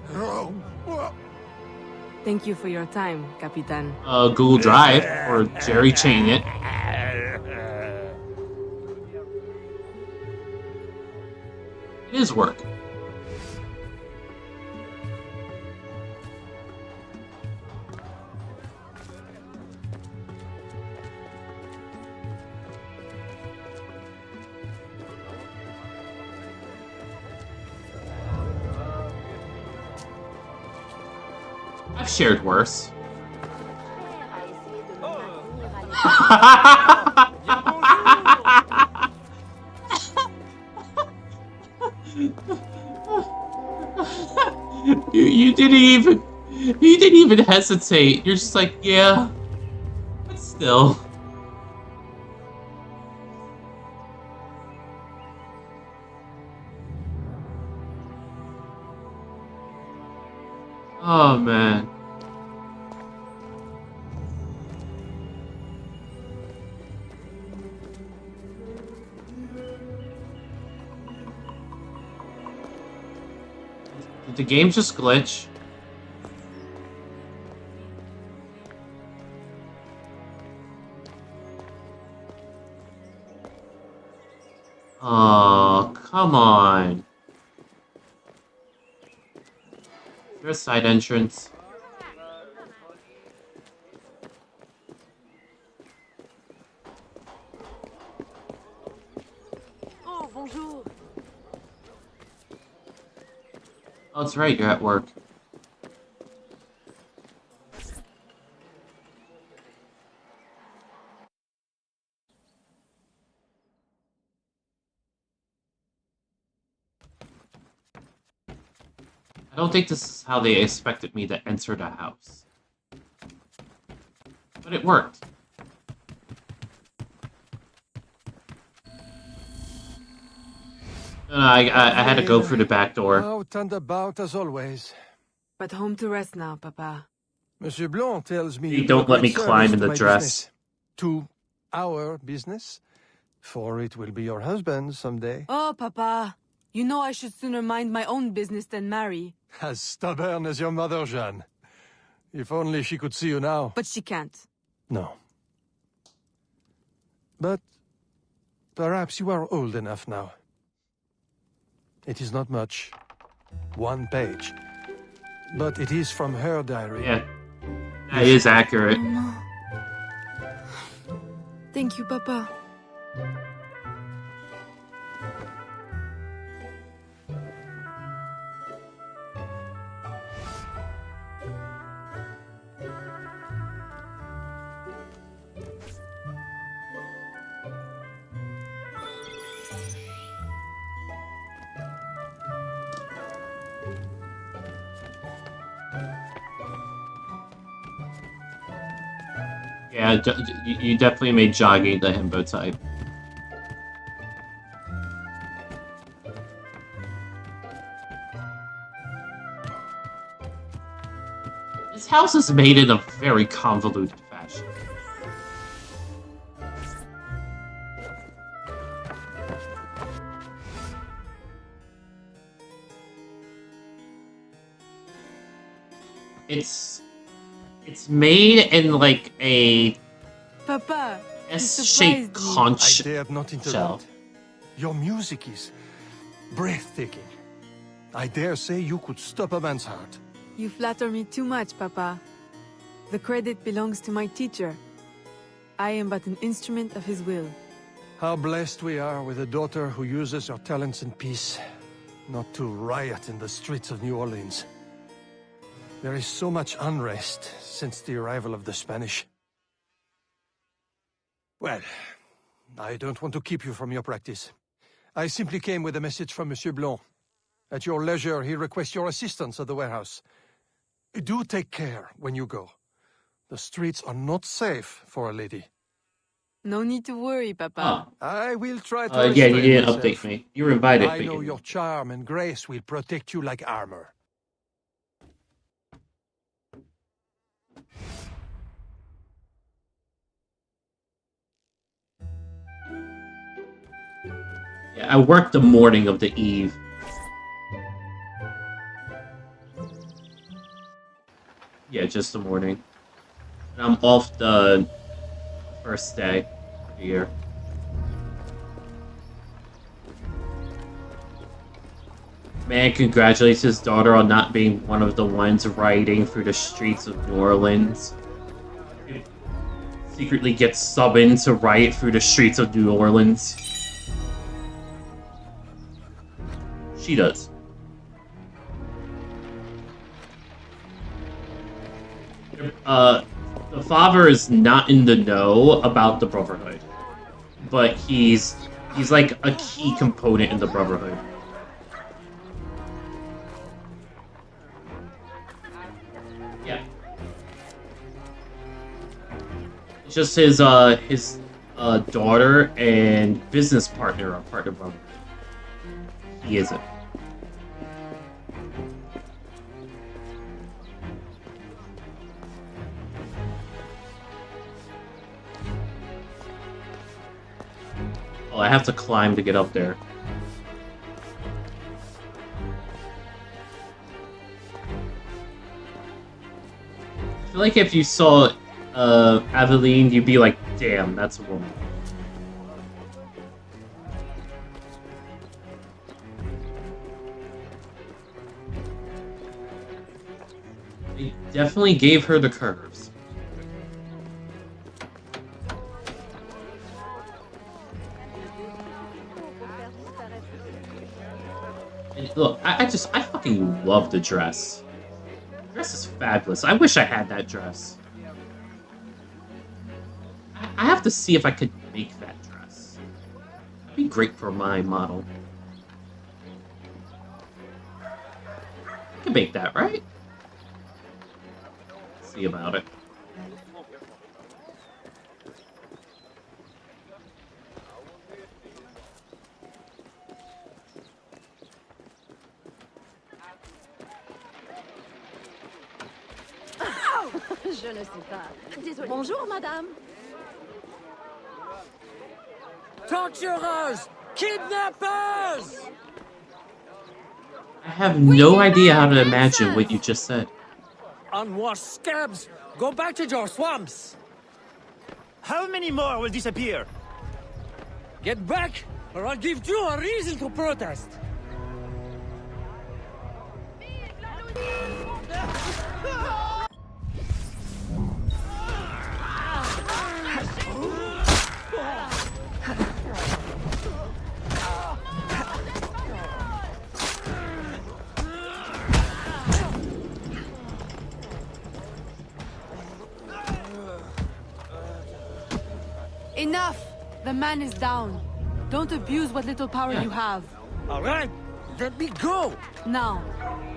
Thank you for your time, Capitan. Google Drive, or Jerry chain it. It is work. I've shared worse. you didn't even hesitate. You're just like, yeah, but still. Oh man. Did the game just glitch? Oh, come on. Is there a side entrance? Oh, bonjour. Oh, that's right, you're at work. I don't think this is how they expected me to enter the house. But it worked. I had to go through the back door. Out and about as always. But home to rest now, Papa. Monsieur Blanc tells me You you do don't a let me great climb service in to the my dress. business. To our business. For it will be your husband someday. Oh, Papa. You know I should sooner mind my own business than marry. As stubborn as your mother, Jeanne. If only she could see you now. But she can't. No. But perhaps you are old enough now. It is not much. 1 page. But it is from her diary. Yeah. That is accurate. Thank you, Papa. Yeah, you definitely made jogging the himbo type. This house is made in a very convoluted fashion. It's made in like a Papa, S-shaped conch I dared not interrupt. shell. Your music is breathtaking. I dare say you could stop a man's heart. You flatter me too much, Papa. The credit belongs to my teacher. I am but an instrument of his will. How blessed we are with a daughter who uses her talents in peace, not to riot in the streets of New Orleans. There is so much unrest since the arrival of the Spanish. Well, I don't want to keep you from your practice. I simply came with a message from Monsieur Blanc. At your leisure, he requests your assistance at the warehouse. Do take care when you go. The streets are not safe for a lady. No need to worry, Papa. I will try to Yeah, you restrain didn't myself. update me. You were invited, I but know you your charm and grace will protect you like armor. Yeah, I worked the morning of the eve. Yeah, just the morning. And I'm off the first day of the year. Man congratulates his daughter on not being one of the ones riding through the streets of New Orleans. Secretly gets summoned to riot through the streets of New Orleans. She does. The father is not in the know about the Brotherhood, but he's like a key component in the Brotherhood. Yeah. It's just his daughter and business partner are part of the Brotherhood. He isn't. Oh, I have to climb to get up there. I feel like if you saw Aveline, you'd be like, damn, that's a woman. They definitely gave her the curves. And look, I fucking love the dress. The dress is fabulous. I wish I had that dress. I have to see if I could make that dress. That'd be great for my model. I can make that, right? Let's see about it. Je ne sais pas. Désolée. Bonjour, madame. Torturers! Kidnappers! I have no idea how to imagine what you just said. Unwashed scabs! Go back to your swamps! How many more will disappear? Get back, or I'll give you a reason to protest! Enough! The man is down. Don't abuse what little power you have. All right, let me go! Now,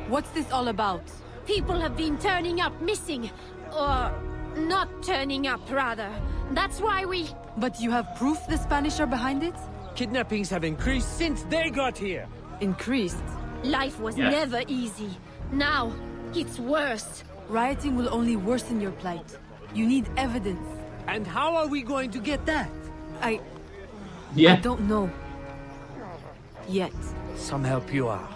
what's this all about? People have been turning up missing. Or not turning up, rather. That's why we... But you have proof the Spanish are behind it? Kidnappings have increased since they got here. Increased? Life was never easy. Now, it's worse. Rioting will only worsen your plight. You need evidence. And how are we going to get that? I Yeah. don't know. Yet. Some help you are.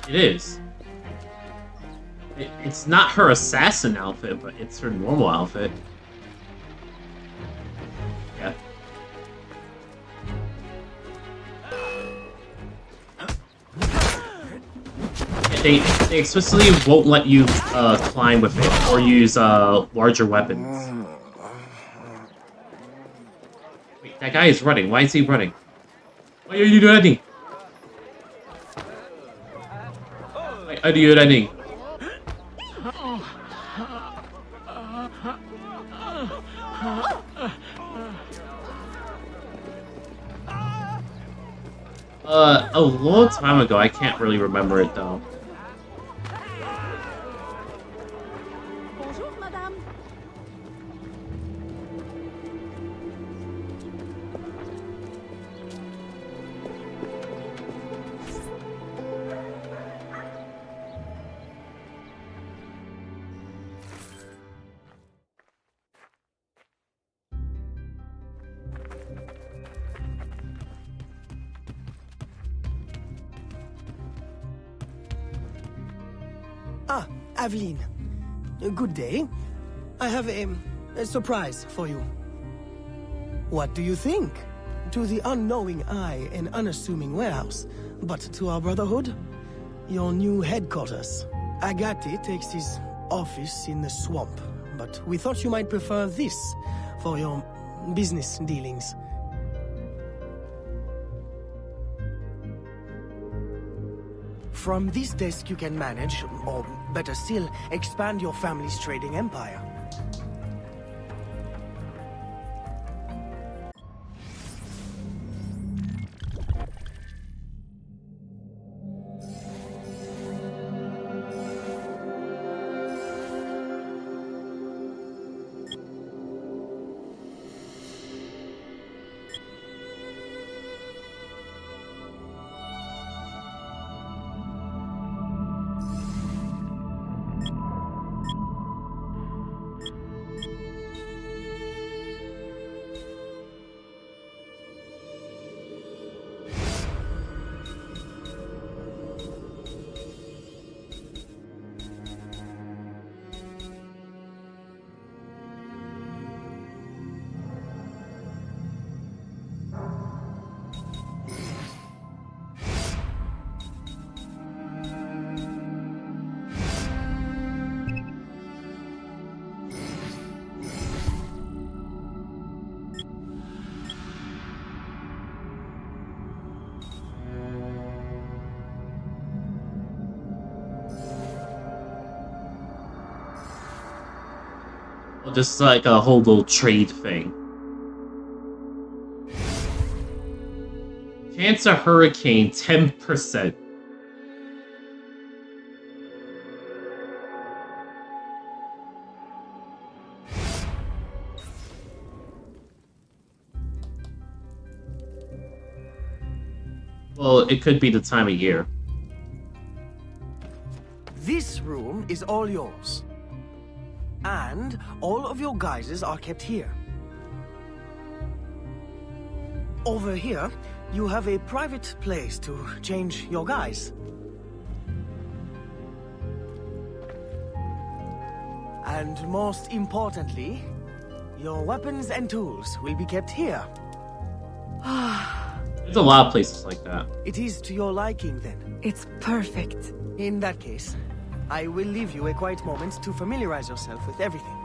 It is. It's not her assassin outfit, but it's her normal outfit. Yeah. They explicitly won't let you climb with it or use larger weapons. Wait, that guy is running. Why is he running? Why are you running? Why are you running? A long time ago. I can't really remember it though. Bonjour, madame. Ah, Aveline. Good day. I have a surprise for you. What do you think? To the unknowing eye, an unassuming warehouse. But to our brotherhood, your new headquarters. Agate takes his office in the swamp, but we thought you might prefer this for your business dealings. From this desk you can manage, or better still, expand your family's trading empire. Just like a whole little trade thing. Chance of hurricane, 10%. Well, it could be the time of year. This room is all yours. And all of your guises are kept here. Over here, you have a private place to change your guise. And most importantly, your weapons and tools will be kept here. There's a lot of places like that. It is to your liking, then. It's perfect. In that case, I will leave you a quiet moment to familiarize yourself with everything.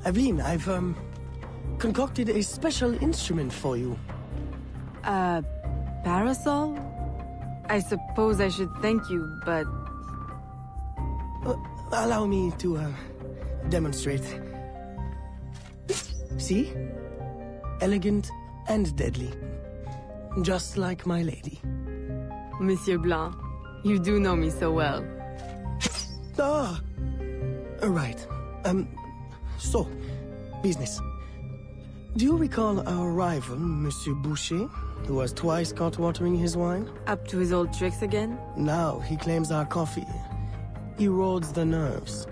Aveline, I've, concocted a special instrument for you. Parasol? I suppose I should thank you, but... Allow me to, demonstrate. See? Elegant and deadly. Just like my lady. Monsieur Blanc, you do know me so well. Ah! Right. So, business. Do you recall our rival, Monsieur Boucher, who was twice caught watering his wine? Up to his old tricks again? Now he claims our coffee erodes the nerves.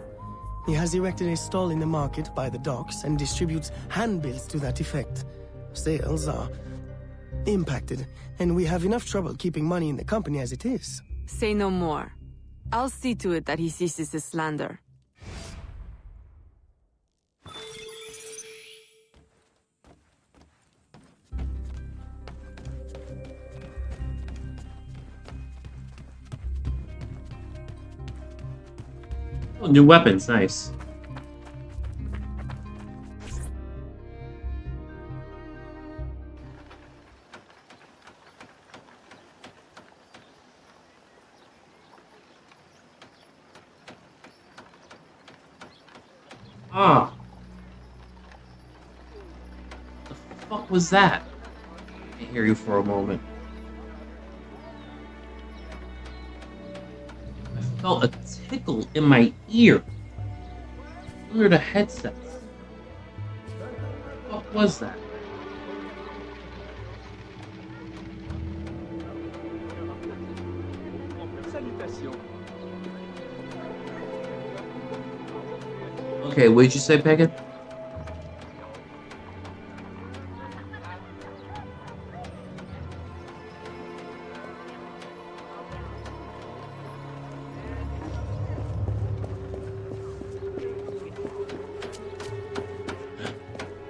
He has erected a stall in the market by the docks and distributes handbills to that effect. Sales are impacted, and we have enough trouble keeping money in the company as it is. Say no more. I'll see to it that he ceases his slander. Oh, new weapons, nice. Ah. The fuck was that? I hear you for a moment. I felt a tickle in my ear. Under the headsets. What the fuck was that? Okay, what did you say, Pagan?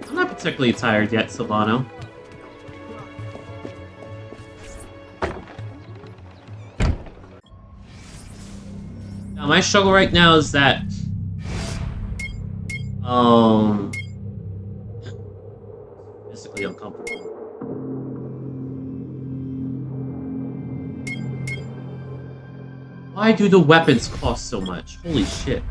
I'm not particularly tired yet, Silvano. Now, my struggle right now is that physically uncomfortable. Why do the weapons cost so much? Holy shit.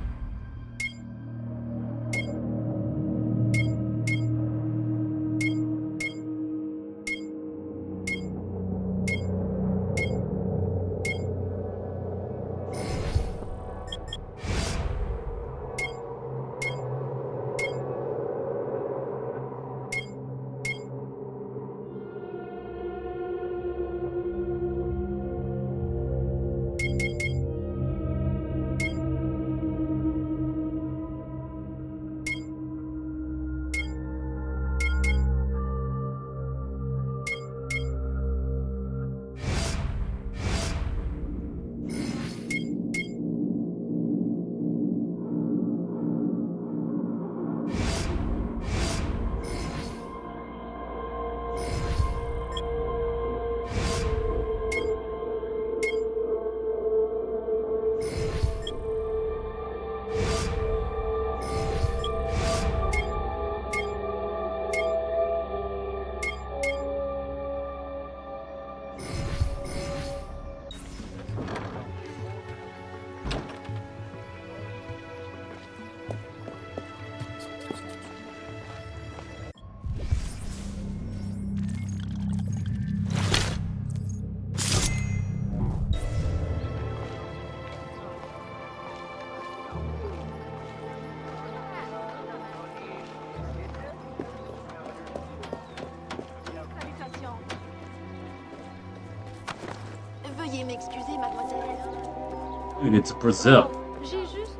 m'excuser, mademoiselle. Dude, it's Brazil. J'ai juste...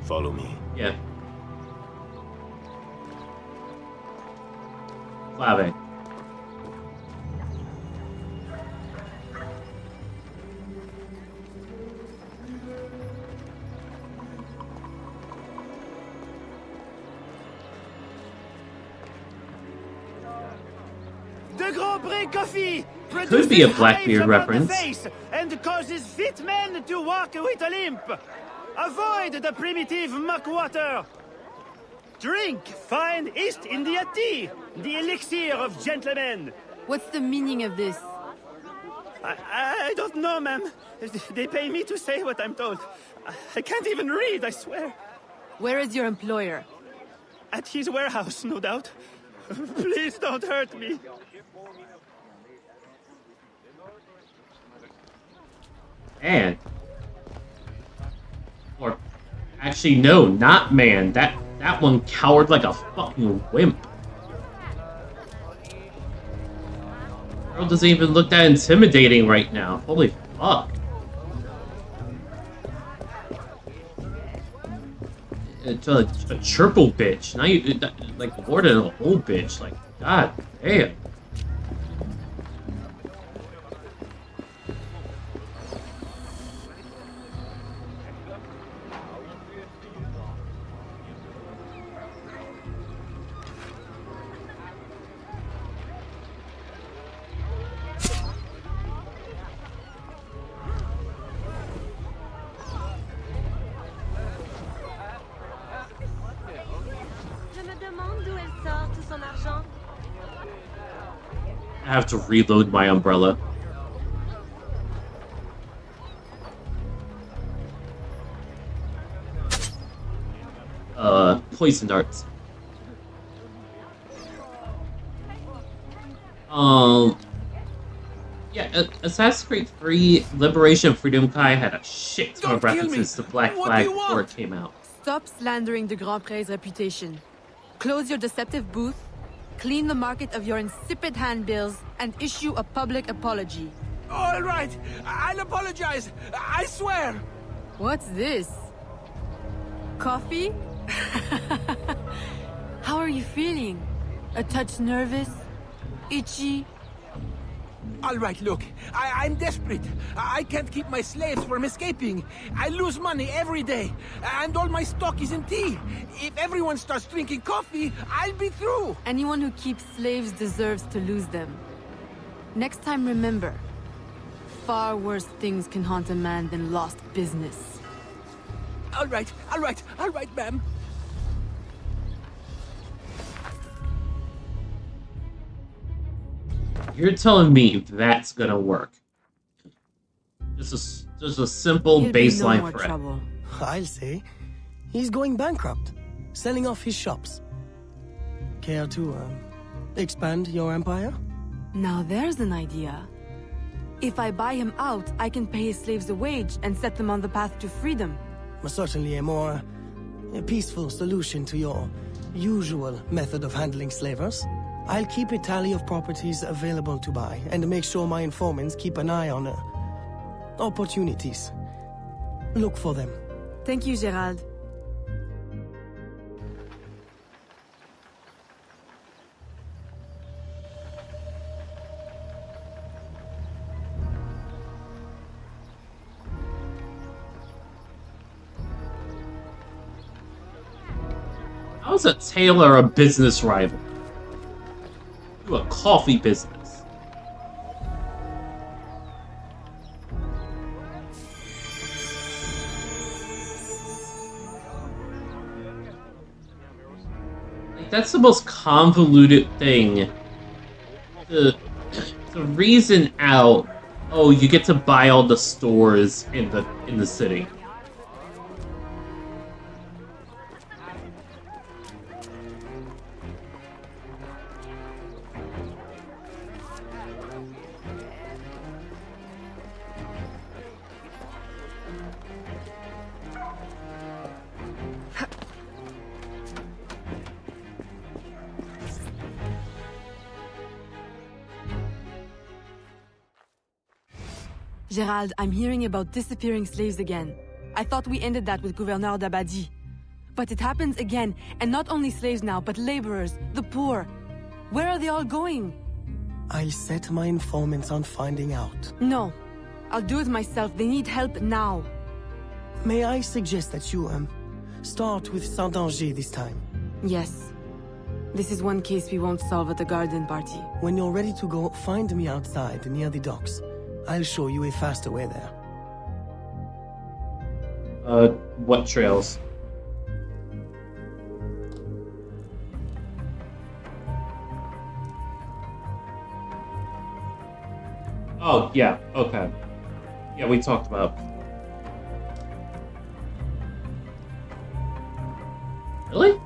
Follow me. Yeah. Clave. The Grand Prix coffee Could be a Blackbeard reference. face and causes fit men to walk with a limp. Avoid the primitive muck water. Drink fine East India tea, the elixir of gentlemen. What's the meaning of this? I don't know, ma'am. They pay me to say what I'm told. I can't even read, I swear. Where is your employer? At his warehouse, no doubt. Please don't hurt me. Man. Or actually no, not man. That one cowered like a fucking wimp. Girl doesn't even look that intimidating right now. Holy fuck. It's a triple bitch. Now you like more than a whole bitch. Like, god damn. I have to reload my umbrella. Poison darts. Yeah, Assassin's Creed 3 Liberation Freedom Kai had a shit ton of references to Black Flag before it came out. Stop slandering the Grand Prix's reputation. Close your deceptive booth, clean the market of your insipid handbills, and issue a public apology. All right, I'll apologize. I swear. What's this? Coffee? How are you feeling? A touch nervous? Itchy? All right, look, I'm desperate. I can't keep my slaves from escaping. I lose money every day, and all my stock is in tea. If everyone starts drinking coffee, I'll be through. Anyone who keeps slaves deserves to lose them. Next time, remember, far worse things can haunt a man than lost business. All right, ma'am. You're telling me that's gonna work? Just a simple baseline threat. I'll say, he's going bankrupt, selling off his shops. Care to expand your empire? Now there's an idea. If I buy him out, I can pay his slaves a wage and set them on the path to freedom. Certainly a more peaceful solution to your usual method of handling slavers. I'll keep a tally of properties available to buy and make sure my informants keep an eye on opportunities. Look for them. Thank you, Gerald. How's a tailor a business rival? To a coffee business. Like, that's the most convoluted thing. To reason out, oh, you get to buy all the stores in the city. Gerald, I'm hearing about disappearing slaves again. I thought we ended that with Gouverneur d'Abadie. But it happens again, and not only slaves now, but laborers, the poor. Where are they all going? I'll set my informants on finding out. No. I'll do it myself. They need help now. May I suggest that you, start with Saint-Danger this time? Yes. This is one case we won't solve at the garden party. When you're ready to go, find me outside near the docks. I'll show you a faster way there. What trails? Oh, yeah, okay. Yeah, we talked about. Really?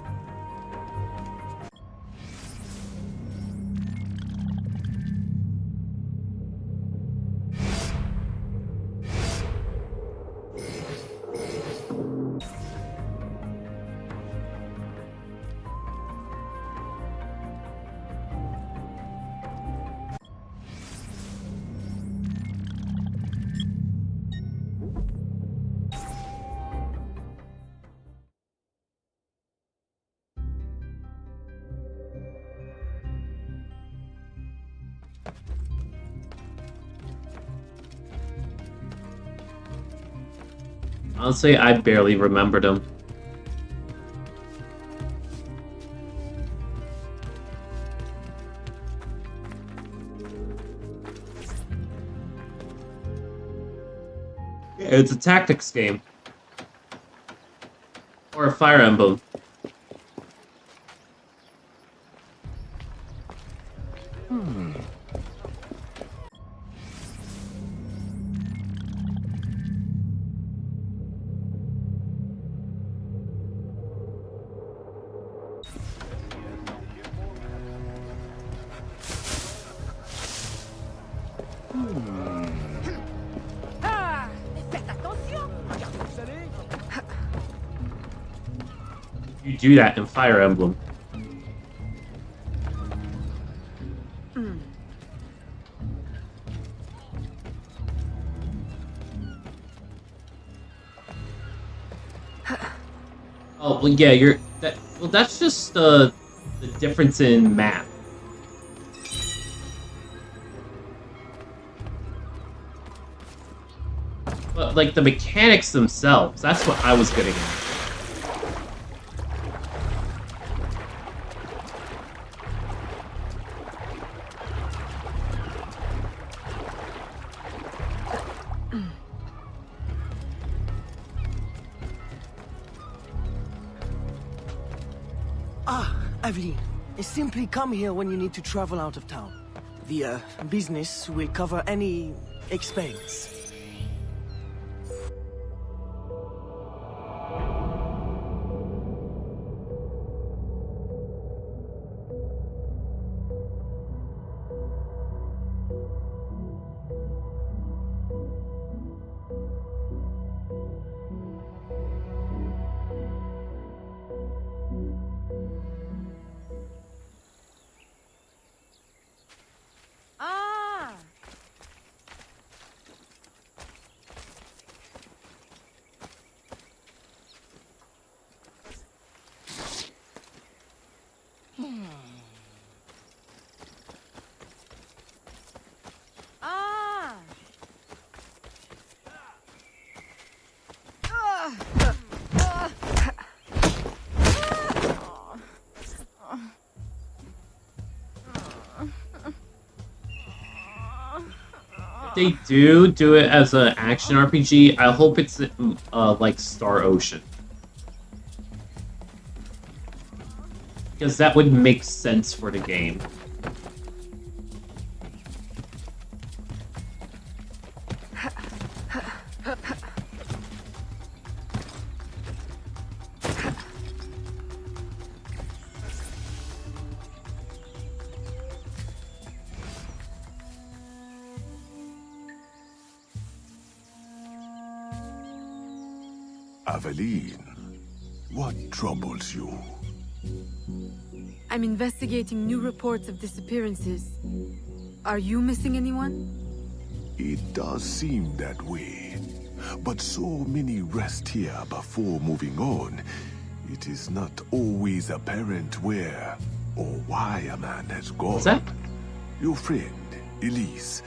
Honestly, I barely remembered him. Yeah, it's a tactics game. Or a Fire Emblem. You do that in Fire Emblem. Oh, well, yeah, well, that's just the difference in map. But, like, the mechanics themselves, that's what I was getting at. Aveline, simply come here when you need to travel out of town. The business will cover any expense. They do it as an action RPG, I hope it's like Star Ocean. Because that would make sense for the game. Aveline, what troubles you? I'm investigating new reports of disappearances. Are you missing anyone? It does seem that way. But so many rest here before moving on. It is not always apparent where or why a man has gone. What's that? Your friend, Elise,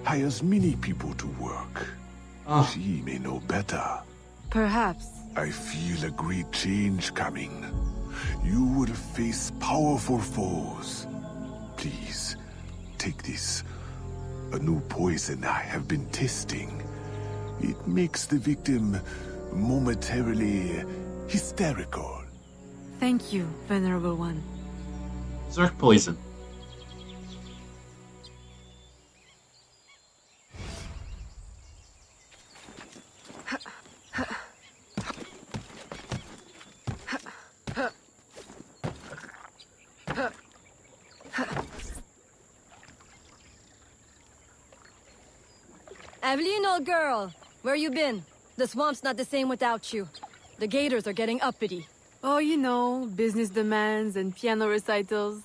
hires many people to work. Oh. She may know better. Perhaps. I feel a great change coming. You will face powerful foes. Please, take this. A new poison I have been testing. It makes the victim momentarily hysterical. Thank you, Venerable One. Zerk poison. Aveline, old girl, where you been? The swamp's not the same without you. The gators are getting uppity. Oh, you know, business demands and piano recitals.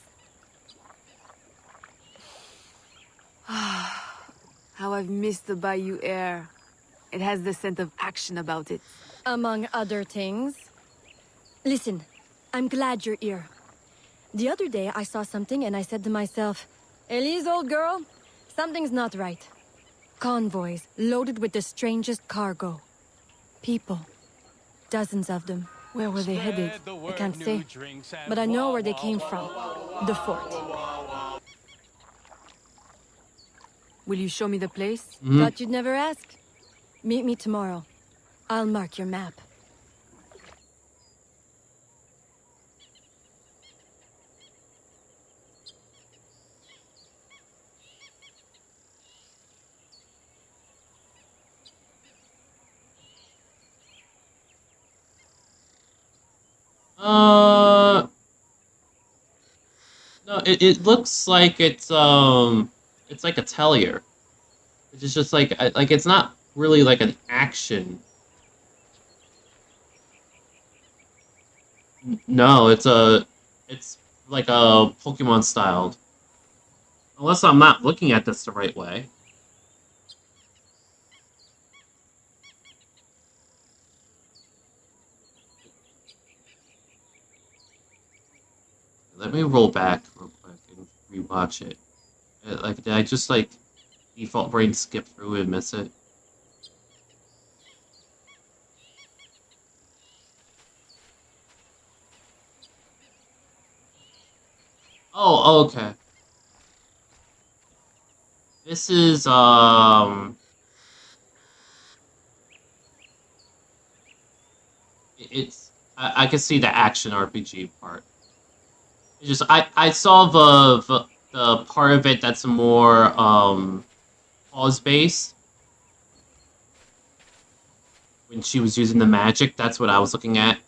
How I've missed the bayou air. It has the scent of action about it. Among other things. Listen, I'm glad you're here. The other day I saw something and I said to myself, Elise, old girl, something's not right. Convoys loaded with the strangest cargo. People. Dozens of them. Where were they headed? I can't say. But I know where they came from. The fort. Will you show me the place? Thought you'd never ask. Meet me tomorrow. I'll mark your map. No, it looks like it's like a tellier. It's just like it's not really like an action. No, it's like a Pokemon styled. Unless I'm not looking at this the right way. Let me roll back real quick and rewatch it. Like, did I just like default brain skip through and miss it? Oh, okay. This is it's I can see the action RPG part. It's just I saw the part of it that's more pause based. When she was using the magic, that's what I was looking at.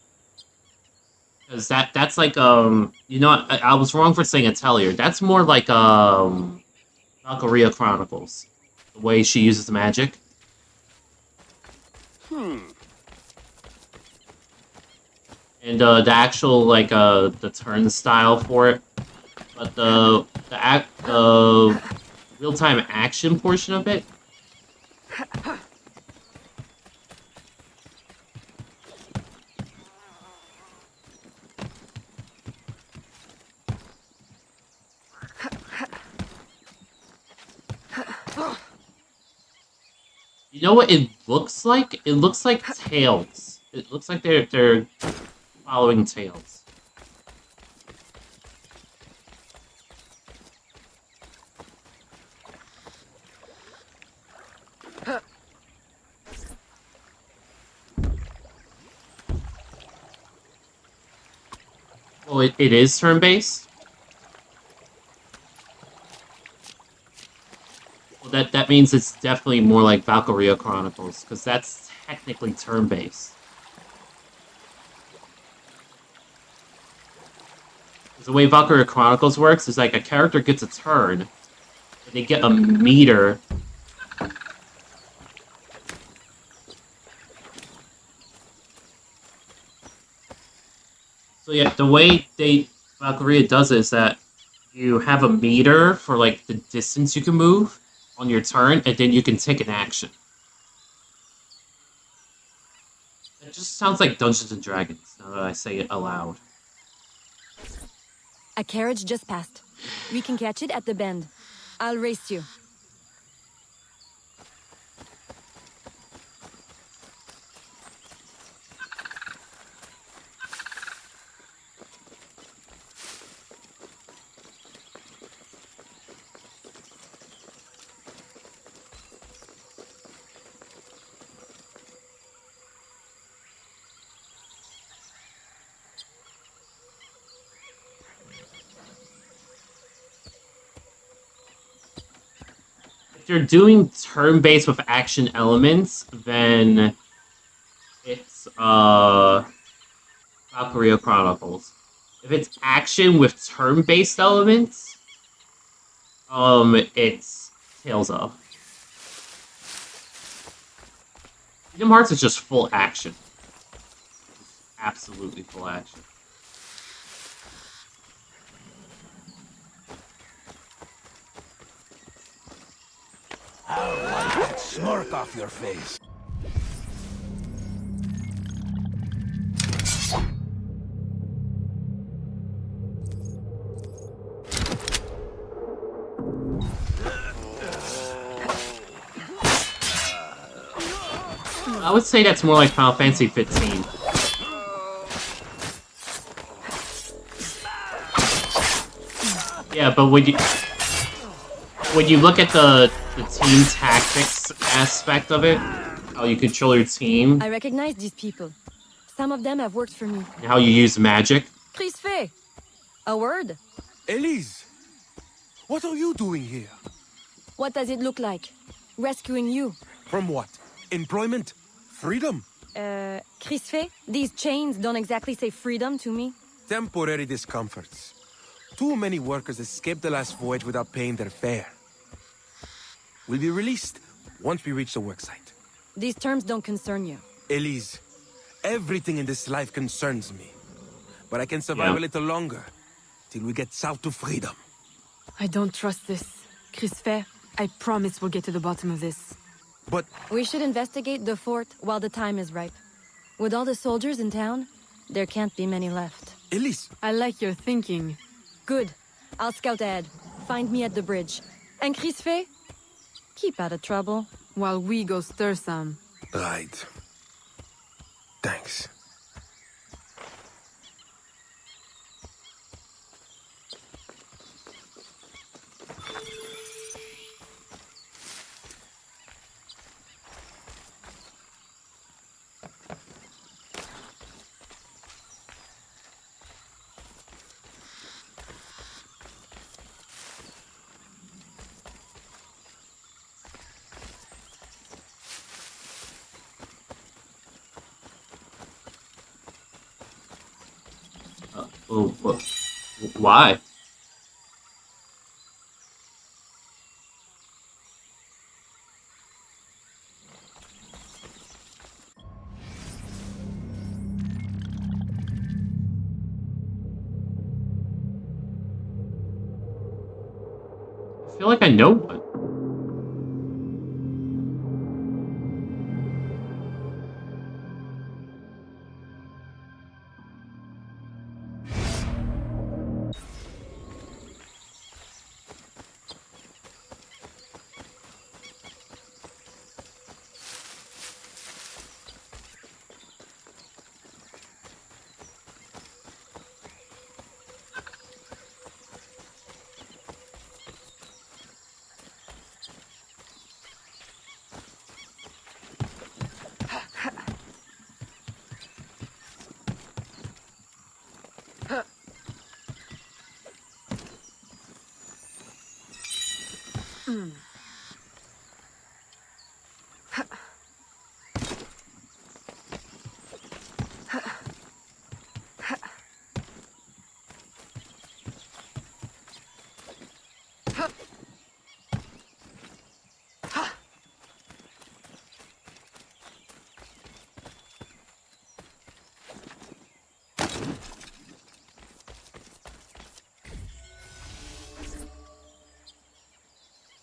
Because that's like you know, I was wrong for saying Atelier. That's more like Valkyria Chronicles. The way she uses the magic. And the actual like the turn style for it, but the real time action portion of it. You know what it looks like? It looks like Tails. It looks like they're following Tails. Oh, it is turn-based? Well, that means it's definitely more like Valkyria Chronicles, because that's technically turn-based. The way Valkyria Chronicles works is like a character gets a turn, and they get a meter. So yeah, the way Valkyria does it is that you have a meter for like the distance you can move, on your turn, and then you can take an action. It just sounds like Dungeons and Dragons, now that I say it aloud. A carriage just passed. We can catch it at the bend. I'll race you. If you're doing turn-based with action elements, then it's Valkyria Chronicles. If it's action with turn-based elements, it's Tales of. Kingdom Hearts is just full action. Absolutely full action. I'll wipe that smirk off your face. I would say that's more like Final Fantasy 15. Yeah, but when you look at the team tactics aspect of it, how you control your team, I recognize these people. Some of them have worked for me. and how you use magic. Crisfe! A word? Elise! What are you doing here? What does it look like? Rescuing you. From what? Employment? Freedom? Crisfe, these chains don't exactly say freedom to me. Temporary discomforts. Too many workers escaped the last voyage without paying their fare. We'll be released once we reach the worksite. These terms don't concern you. Elise, everything in this life concerns me. But I can survive a little longer, till we get south to freedom. I don't trust this. Crisfe, I promise we'll get to the bottom of this. But we should investigate the fort while the time is ripe. With all the soldiers in town, there can't be many left. Elise! I like your thinking. Good. I'll scout ahead. Find me at the bridge. And Crisfe? Keep out of trouble. While we go stir some. Right. Thanks. Why? I feel like I know one.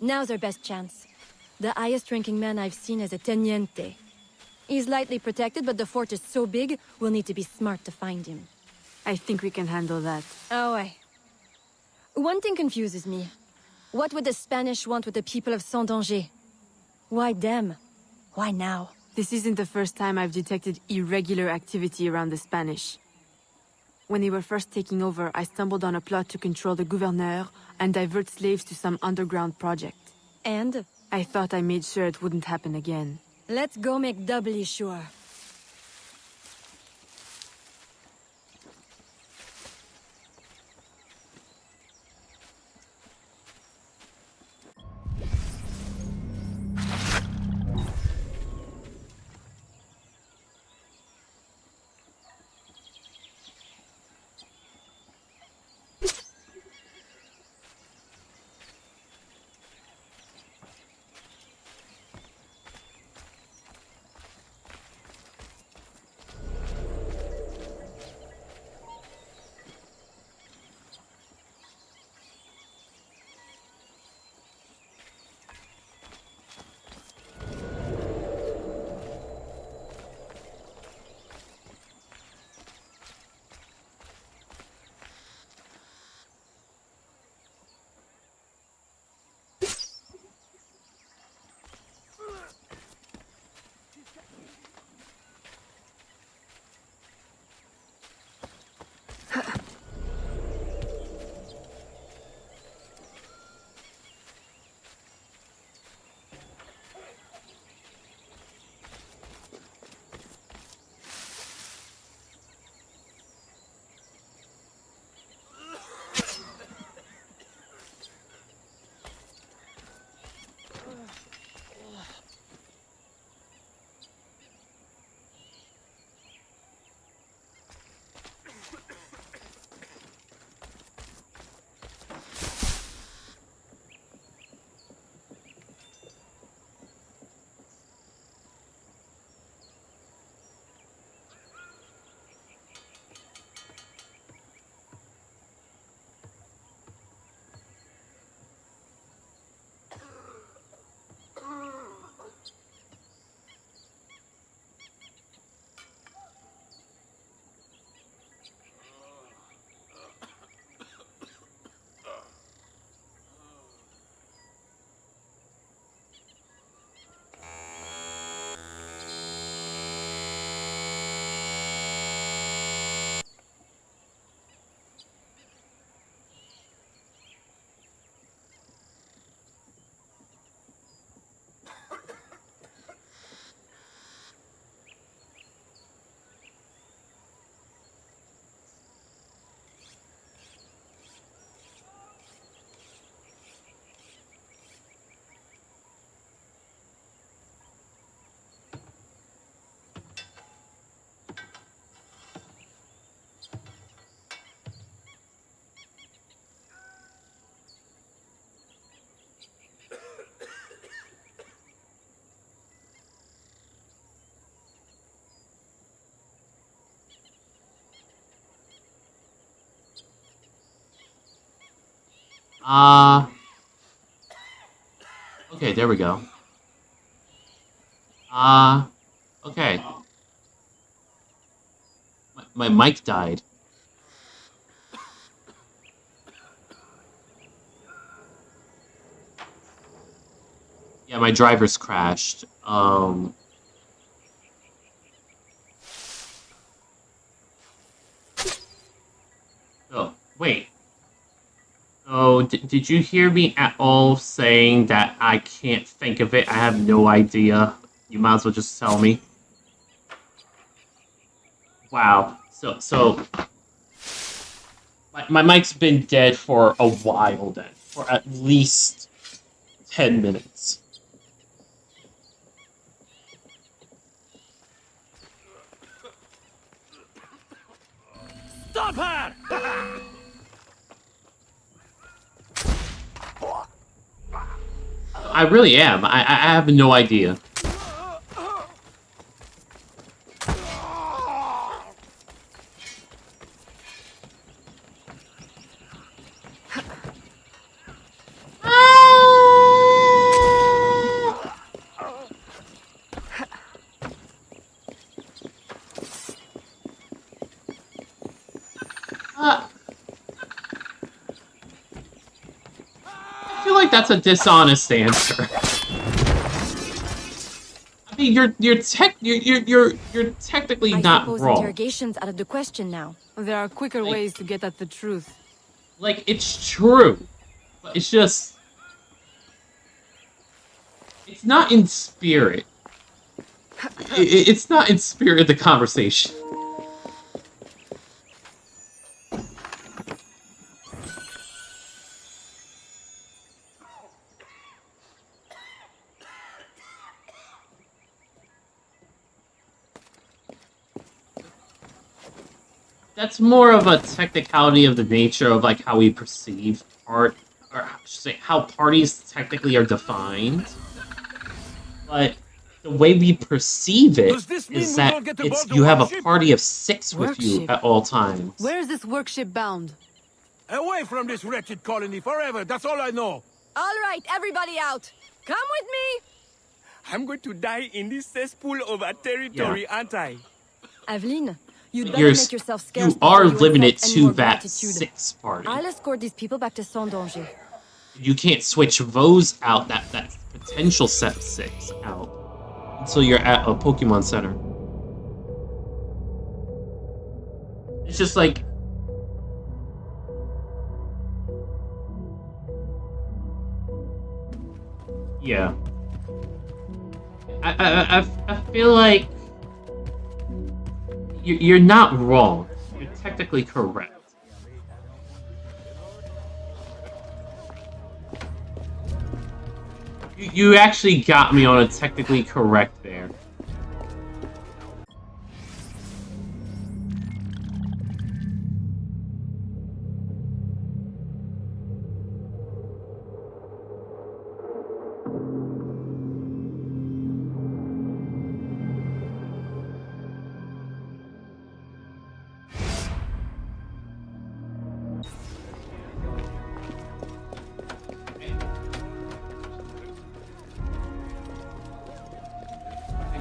Now's our best chance. The highest-ranking man I've seen is a teniente. He's lightly protected, but the fort is so big, we'll need to be smart to find him. I think we can handle that. Oh, aye. One thing confuses me. What would the Spanish want with the people of Saint-Danger? Why them? Why now? This isn't the first time I've detected irregular activity around the Spanish. When they were first taking over, I stumbled on a plot to control the gouverneur and divert slaves to some underground project. And? I thought I made sure it wouldn't happen again. Let's go make doubly sure. Okay, there we go. Okay. My mic died. Yeah, my driver's crashed. Oh, wait. Oh, did you hear me at all saying that I can't think of it? I have no idea. You might as well just tell me. Wow. So my mic's been dead for a while then. For at least 10 minutes. Stop her! I really am. I have no idea. that's a dishonest answer. I mean, you're technically not suppose wrong. interrogation's out of the question now. There are quicker ways to get at the truth. Like, it's true, but it's just... It's not in spirit. It's not in spirit of the conversation. That's more of a technicality of the nature of like how we perceive art, or I should say how parties technically are defined. But the way we perceive it is that you have a party of 6 with you at all times. Where is this workship bound? Away from this wretched colony forever, that's all I know. All right, everybody out. Come with me. I'm going to die in this cesspool of a territory, aren't I? Aveline, you'd better make yourself scarce. You are before you limited inflict any to more that gratitude. 6 party. I'll escort these people back to Sans Danger. You can't switch those out, that potential set of 6 out, until you're at a Pokemon Center. It's just like... Yeah. I feel like... You're not wrong. You're technically correct. You actually got me on a technically correct there.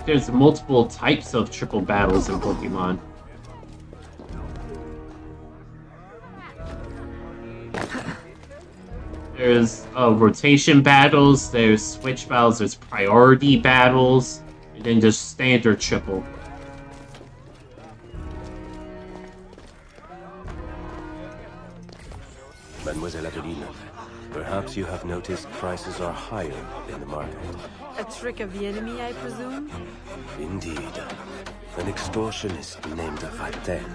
There's multiple types of triple battles in Pokemon. There's rotation battles, there's switch battles, there's priority battles, and then just standard triple. Mademoiselle Aveline, perhaps you have noticed prices are higher in the market. A trick of the enemy, I presume? Indeed. An extortionist named Vatel.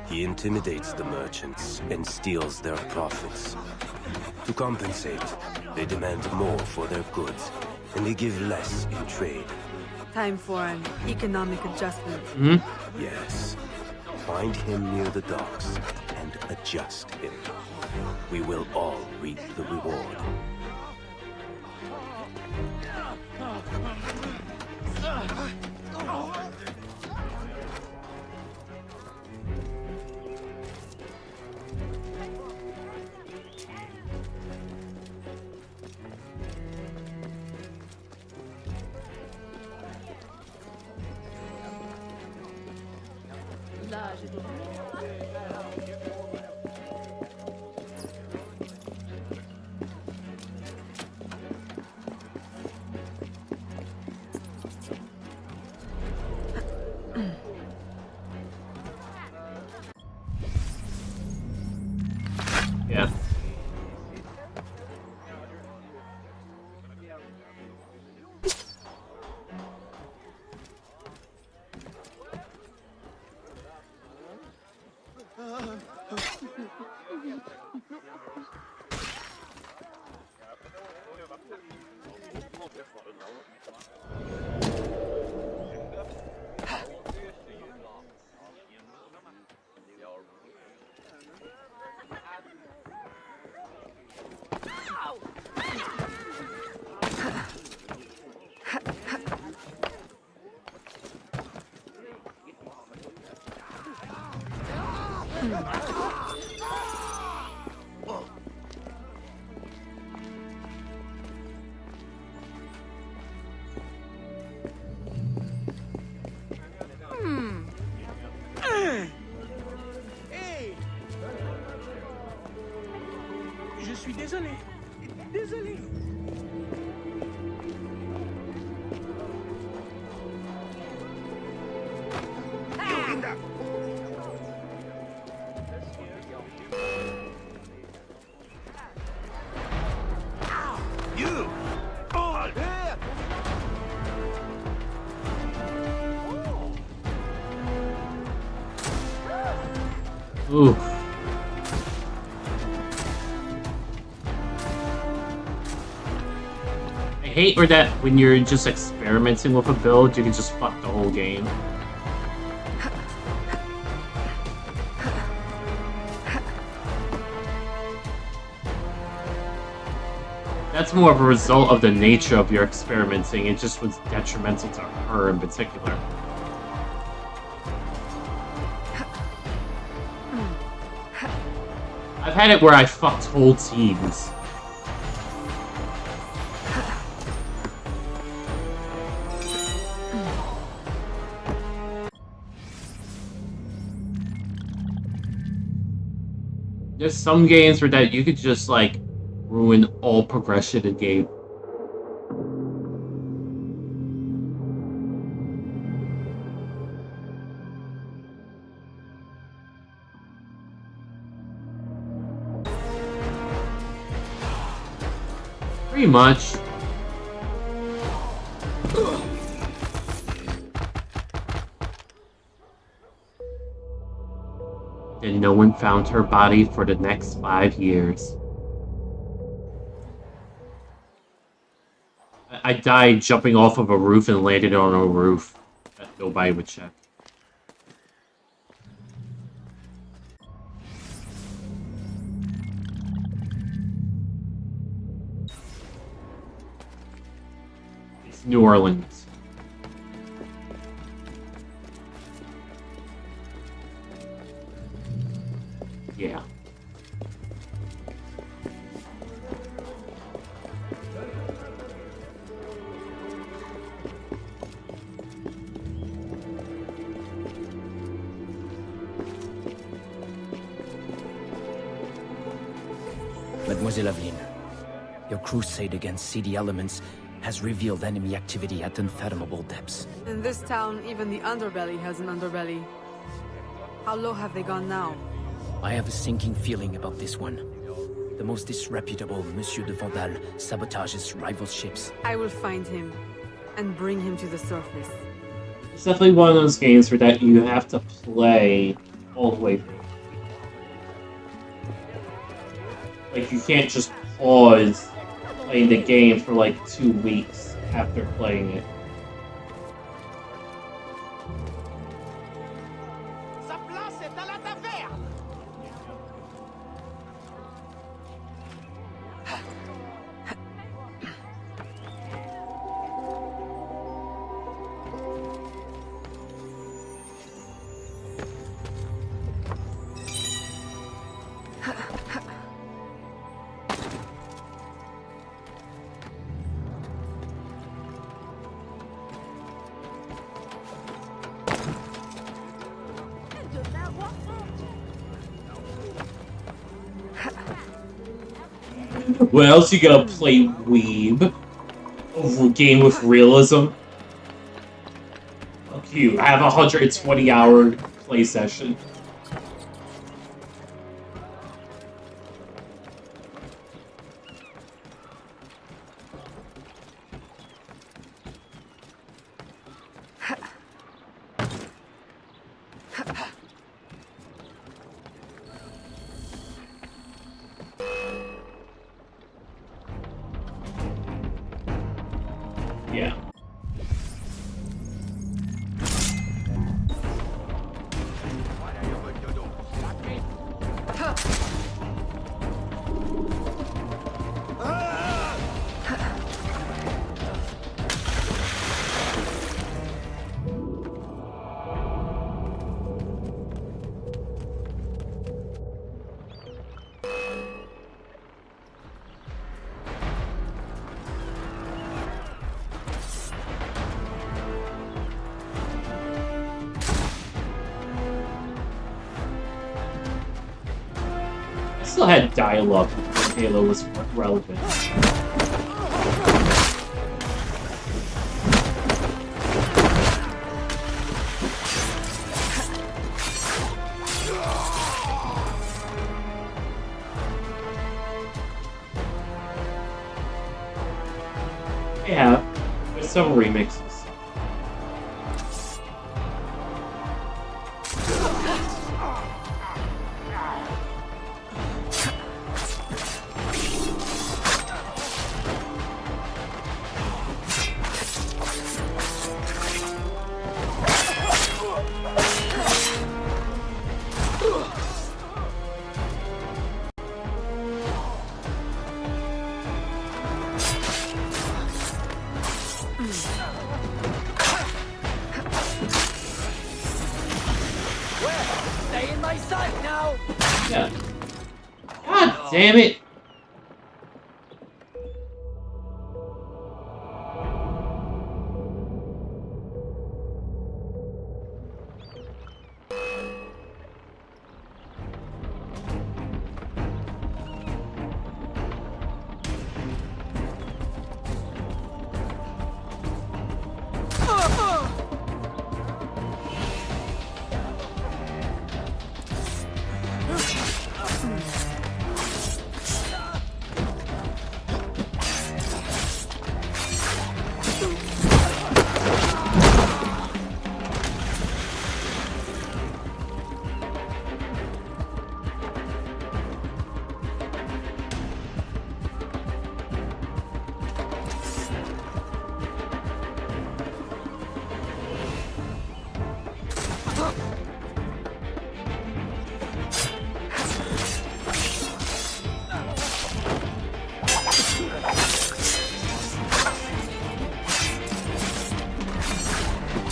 He intimidates the merchants and steals their profits. To compensate, they demand more for their goods, and they give less in trade. Time for an economic adjustment. Yes. Find him near the docks and adjust him. We will all reap the reward. Yeah. Je suis désolé. Désolé. You! Oh, there! Ooh. I hate where that when you're just experimenting with a build, you can just fuck the whole game. That's more of a result of the nature of your experimenting. It just was detrimental to her in particular. I've had it where I fucked whole teams. There's some games where that you could just like ruin all progression in game. Pretty much. And no one found her body for the next 5 years. I died jumping off of a roof and landed on a roof that nobody would check. It's New Orleans. Yeah. Mademoiselle Aveline, your crusade against seedy elements has revealed enemy activity at unfathomable depths. In this town, even the underbelly has an underbelly. How low have they gone now? I have a sinking feeling about this one. The most disreputable Monsieur de Vandal sabotages rival ships. I will find him and bring him to the surface. It's definitely one of those games where that you have to play all the way through. Like, you can't just pause playing the game for like 2 weeks after playing it. What else you gonna play, weeb? Over a game with realism? Fuck you, I have a 120-hour play session. Yeah. Still had dialogue. Halo was relevant. Yeah, there's some remixes. Stay in my sight now! Yeah. God damn it!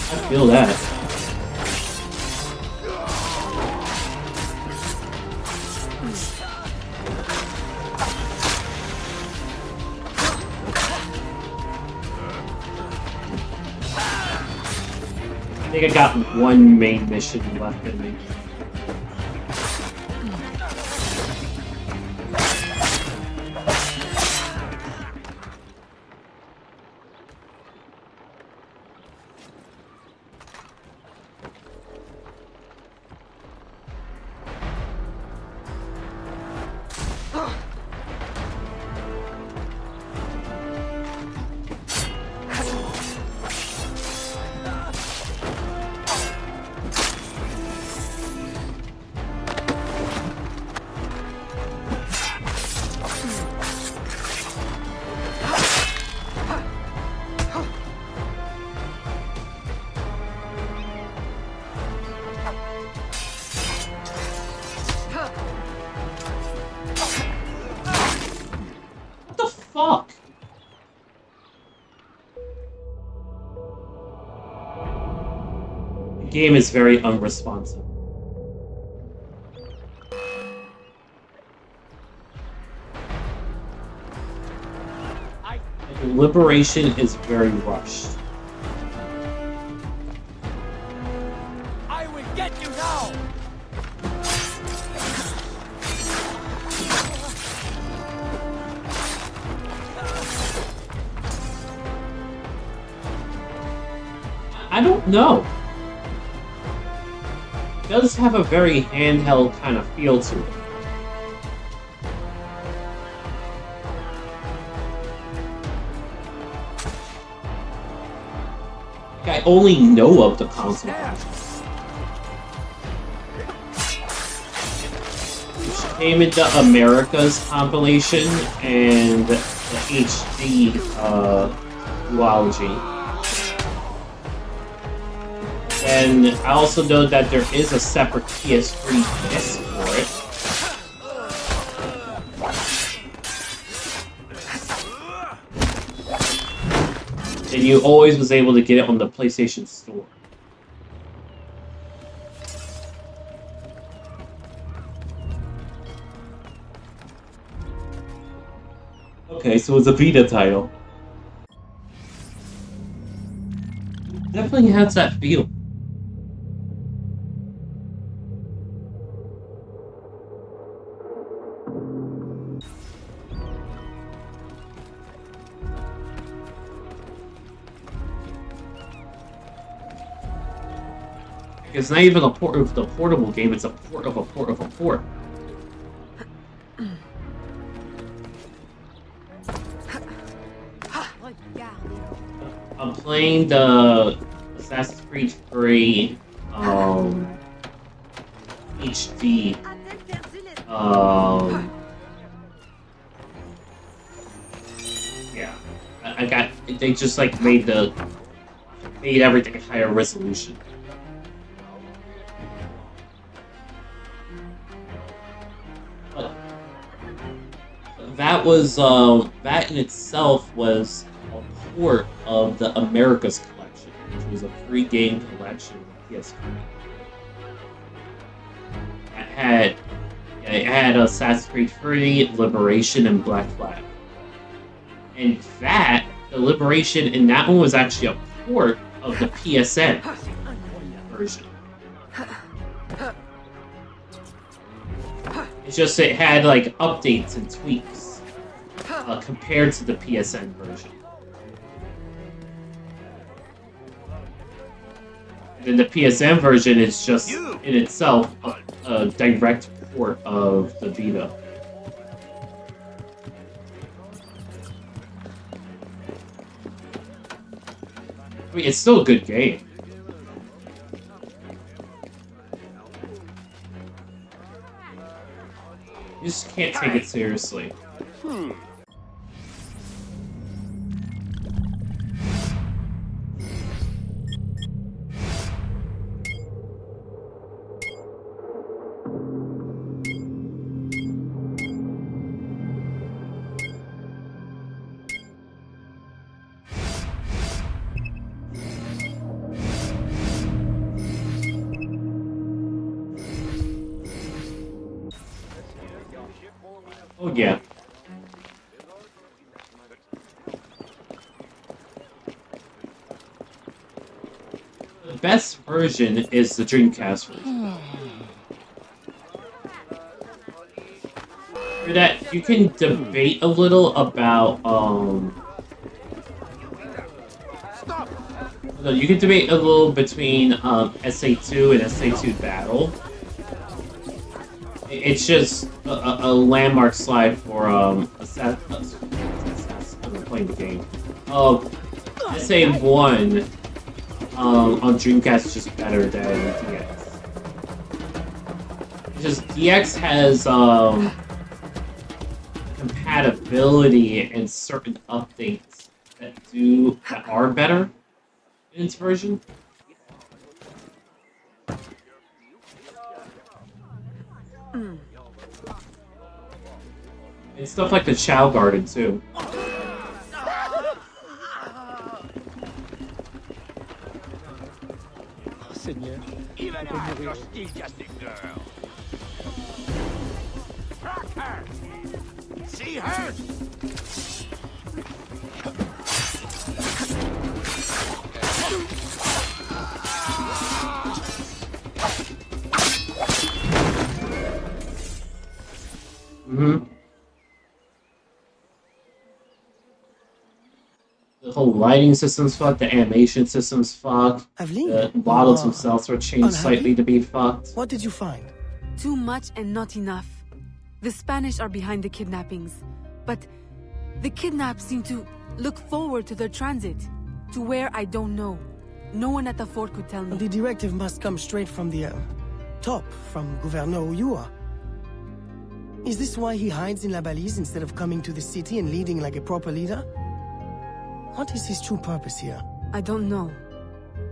I feel that. I think I got one main mission left in me. Fuck! The game is very unresponsive. Liberation is very rushed. I will get you now! I don't know. It does have a very handheld kind of feel to it. I only know of the console which came into America's compilation and the HD duology. And I also know that there is a separate PS3 disc for it. And you always was able to get it on the PlayStation Store. Okay, so it's a Vita title. Definitely has that feel. It's not even a port of the portable game, it's a port of a port of a port. I'm playing the Assassin's Creed 3 HD yeah. I got they just like made everything higher resolution. But that was that in itself was a port of the Americas collection, which was a pre-game collection of PS3. It had Assassin's Creed 3, Liberation, and Black Flag. And the Liberation in that one was actually a port of the PSN version. It's just it had like updates and tweaks compared to the PSN version. And then the PSN version is just in itself a direct port of the Vita. I mean, it's still a good game. You just can't take it seriously. Oh yeah. The best version is the Dreamcast version. For that, you can debate a little about you can debate a little between SA2 and SA2 Battle. It's just a landmark slide for I'm playing the game. SA1 on Dreamcast is just better than DX. It's just DX has compatibility and certain updates that are better in its version. And stuff like the Chow Garden, too. Seigneur. Even you're still just a girl. Track her! See her? The whole lighting system's fucked, the animation system's fucked, the models themselves are changed slightly to be fucked. What did you find? Too much and not enough. The Spanish are behind the kidnappings, but the kidnapped seem to look forward to their transit, to where I don't know. No one at the fort could tell me. The directive must come straight from the top, from Gouverneur Uyua. Is this why he hides in La Balise instead of coming to the city and leading like a proper leader? What is his true purpose here? I don't know,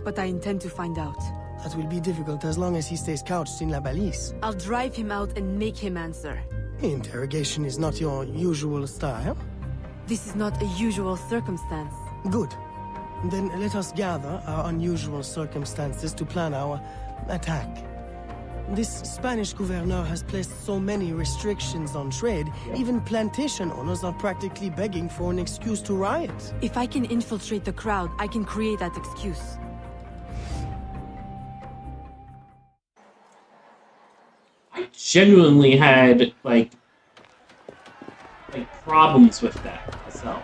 but I intend to find out. That will be difficult as long as he stays couched in La Balise. I'll drive him out and make him answer. Interrogation is not your usual style. This is not a usual circumstance. Good. Then let us gather our unusual circumstances to plan our attack. This Spanish gouverneur has placed so many restrictions on trade, even plantation owners are practically begging for an excuse to riot. If I can infiltrate the crowd, I can create that excuse. I genuinely had, like problems with that myself.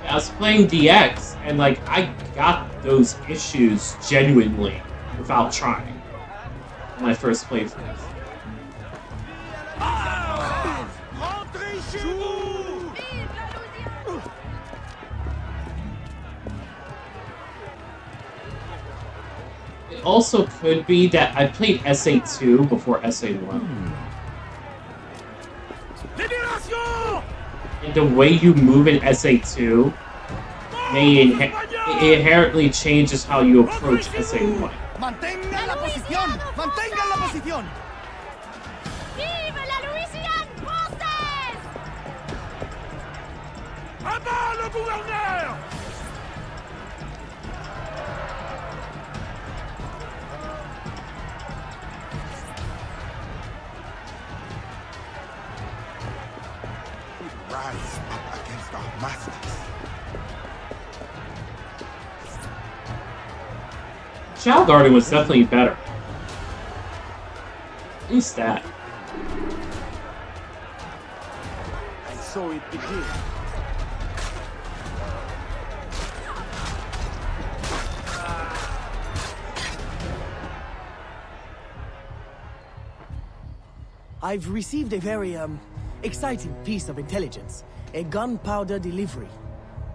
I was playing DX, and like I got those issues genuinely without trying when I first playthroughs. It also could be that I played SA2 before SA1. And the way you move in SA2 it inherently changes how you approach SA1. ¡Mantengan la posición! ¡Mantengan la posición! Vive la Louisiane française! À bas le gouverneur! Rise up against our masters. Shadow Garden was definitely better. At least that. And so it begins. I've received a very, exciting piece of intelligence. A gunpowder delivery.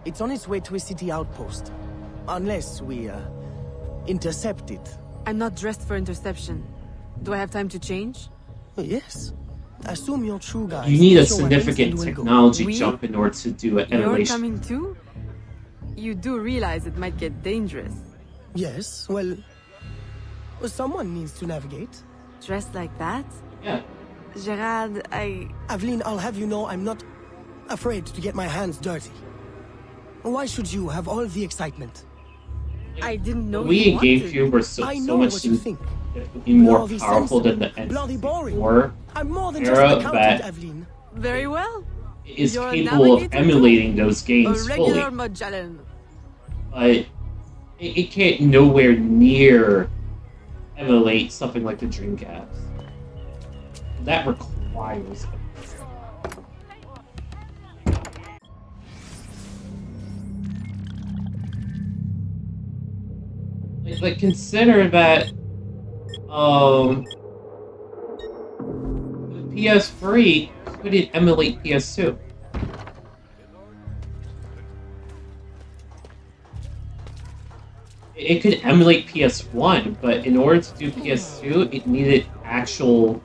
It's on its way to a city outpost. Unless we, intercept it. I'm not dressed for interception. Do I have time to change? Yes. Assume you're true, guys. You need a significant technology jump in order to do an You're emulation. coming too? You do realize it might get dangerous. Yes, well, someone needs to navigate. Dressed like that? Yeah. Gerard, Aveline, I'll have you know I'm not afraid to get my hands dirty. Why should you have all the excitement? I didn't know We in GameCube were so much more powerful than the N64 era that Very well. is You're capable of navigator emulating those games A regular fully. Magellan. But it can't nowhere near emulate something like the Dreamcast. That requires like consider that PS3 couldn't emulate PS2. It could emulate PS1, but in order to do PS2, it needed actual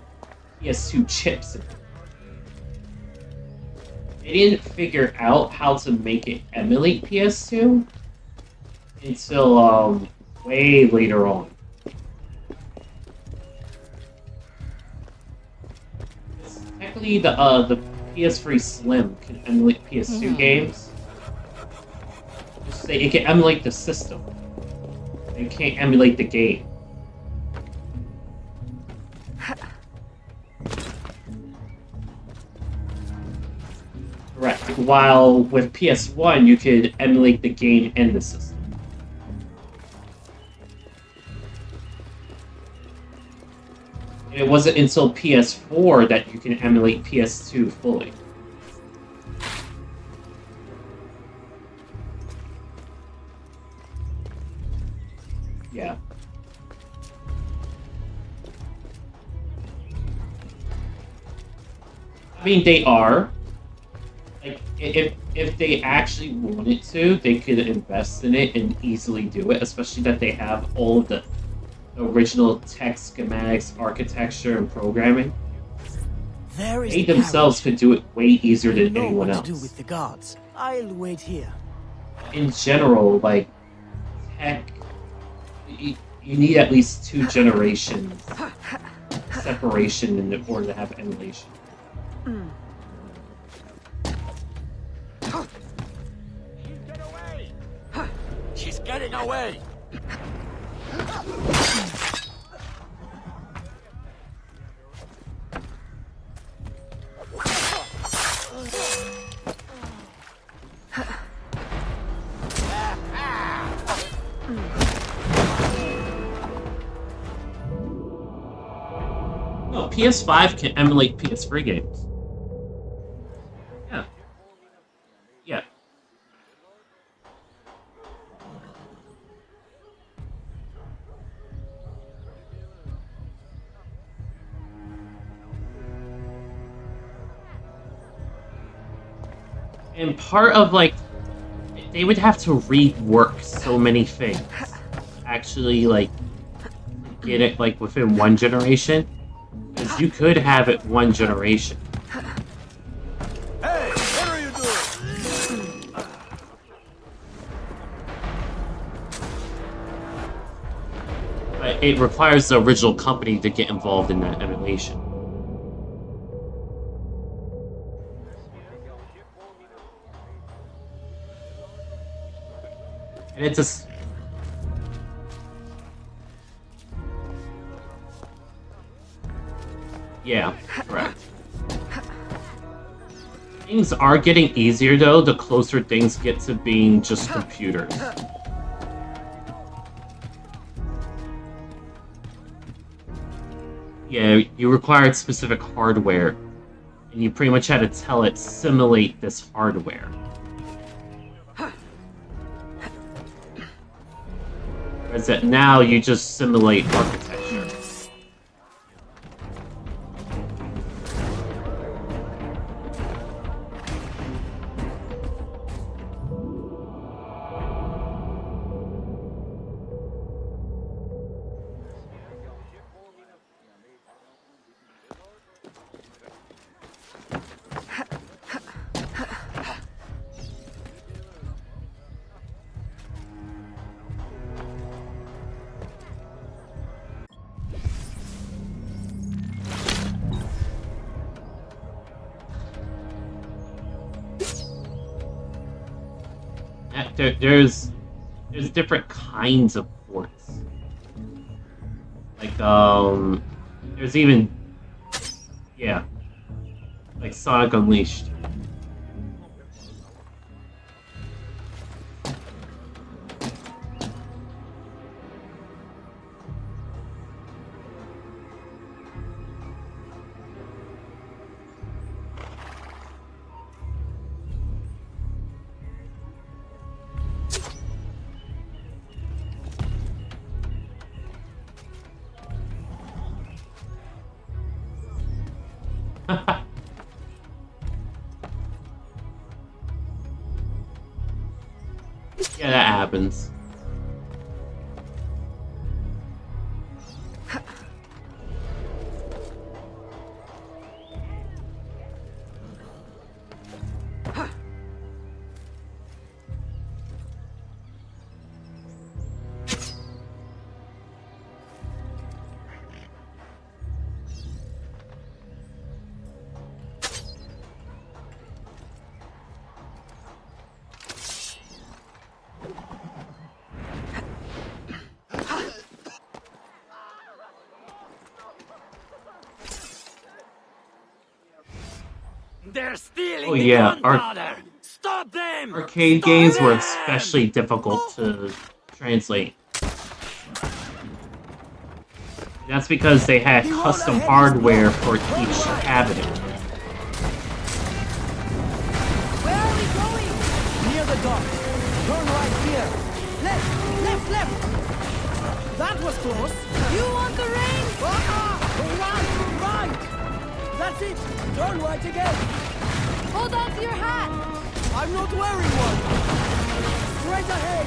PS2 chips in it. They didn't figure out how to make it emulate PS2 until way later on. Technically, the PS3 Slim can emulate PS2 games. Just say it can emulate the system. It can't emulate the game. Correct. While with PS1, you could emulate the game and the system. And it wasn't until PS4 that you can emulate PS2 fully. Yeah. I mean, they are. Like, if they actually wanted to, they could invest in it and easily do it, especially that they have all of the original text, schematics, architecture, and programming. They themselves could do it way easier than anyone else. To do with the guards. I'll wait here. In general, like, tech, you need at least 2 generations separation in order to have emulation. She's getting away! No, PS5 can emulate PS3 games. Yeah. Yeah. And part of, like, they would have to rework so many things. Actually, like, get it, like, within one generation. Because you could have it one generation. Hey, what are you doing? But it requires the original company to get involved in that emulation. And it's a... Yeah, correct. Things are getting easier, though, the closer things get to being just computers. Yeah, you required specific hardware, and you pretty much had to tell it simulate this hardware. Whereas that now you just simulate architecture. There's different kinds of ports. Like, there's even, yeah, like Sonic Unleashed. Yeah, that happens. They're stealing Oh yeah, the gunpowder! Stop them! arcade games were especially difficult to translate. That's because they had custom hardware for each cabinet. Where are we going? Near the dock. Turn right here. Left, left, left. That was close. You want the ring? Right. That's it. Turn right again. Hold on to your hat. I'm not wearing one. Straight ahead.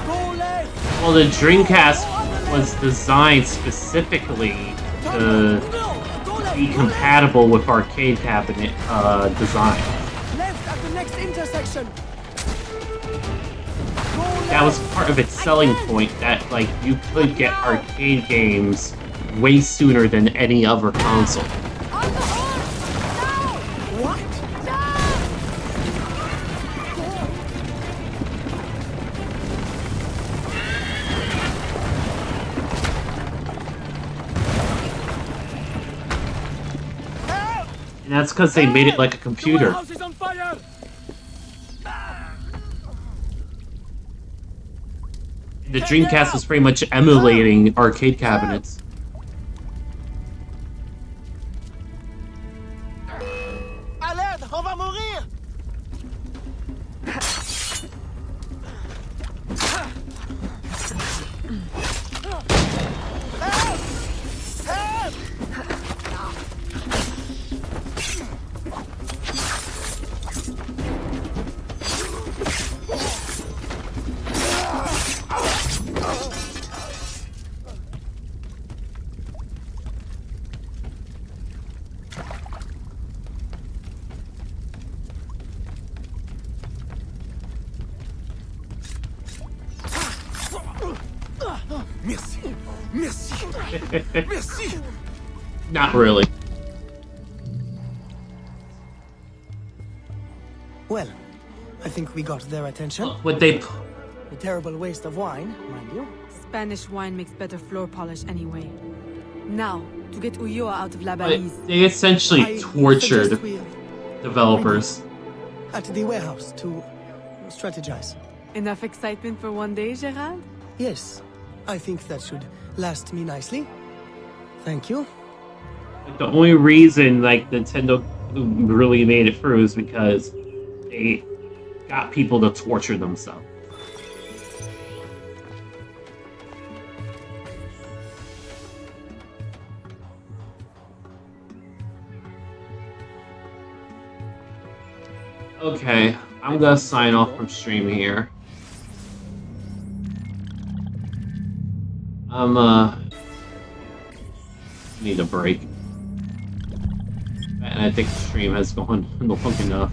Go left. Well, the Dreamcast was designed specifically to be compatible with arcade cabinet design. Left at the next intersection. That was part of its selling point, that like you could get arcade games way sooner than any other console. And that's because they made it like a computer. The house is on fire! The Dreamcast was pretty much emulating arcade cabinets. Alerte, on va mourir. Merci. Merci. Merci. Not really. Well, I think we got their attention. Would they? A terrible waste of wine, mind you. Spanish wine makes better floor polish anyway. Now, to get Ulloa out of La Balise. They essentially I tortured suggest we developers. at the warehouse to strategize. Enough excitement for one day, Gerard? Yes, I think that should last me nicely. Thank you. Like, the only reason like Nintendo really made it through is because they got people to torture themselves. Okay, I'm gonna sign off from stream here. Need a break. And I think the stream has gone long enough.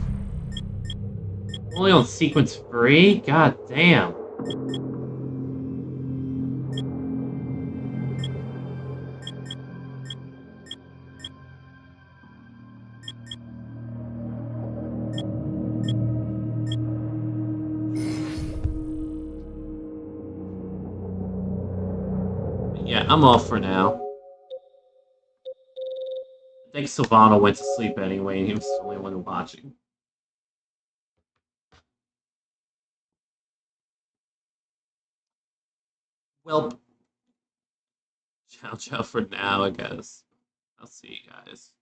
Only on sequence 3? God damn. Yeah, I'm off for now. I think Silvano went to sleep anyway, and he was the only one watching. Well, ciao ciao for now, I guess. I'll see you guys.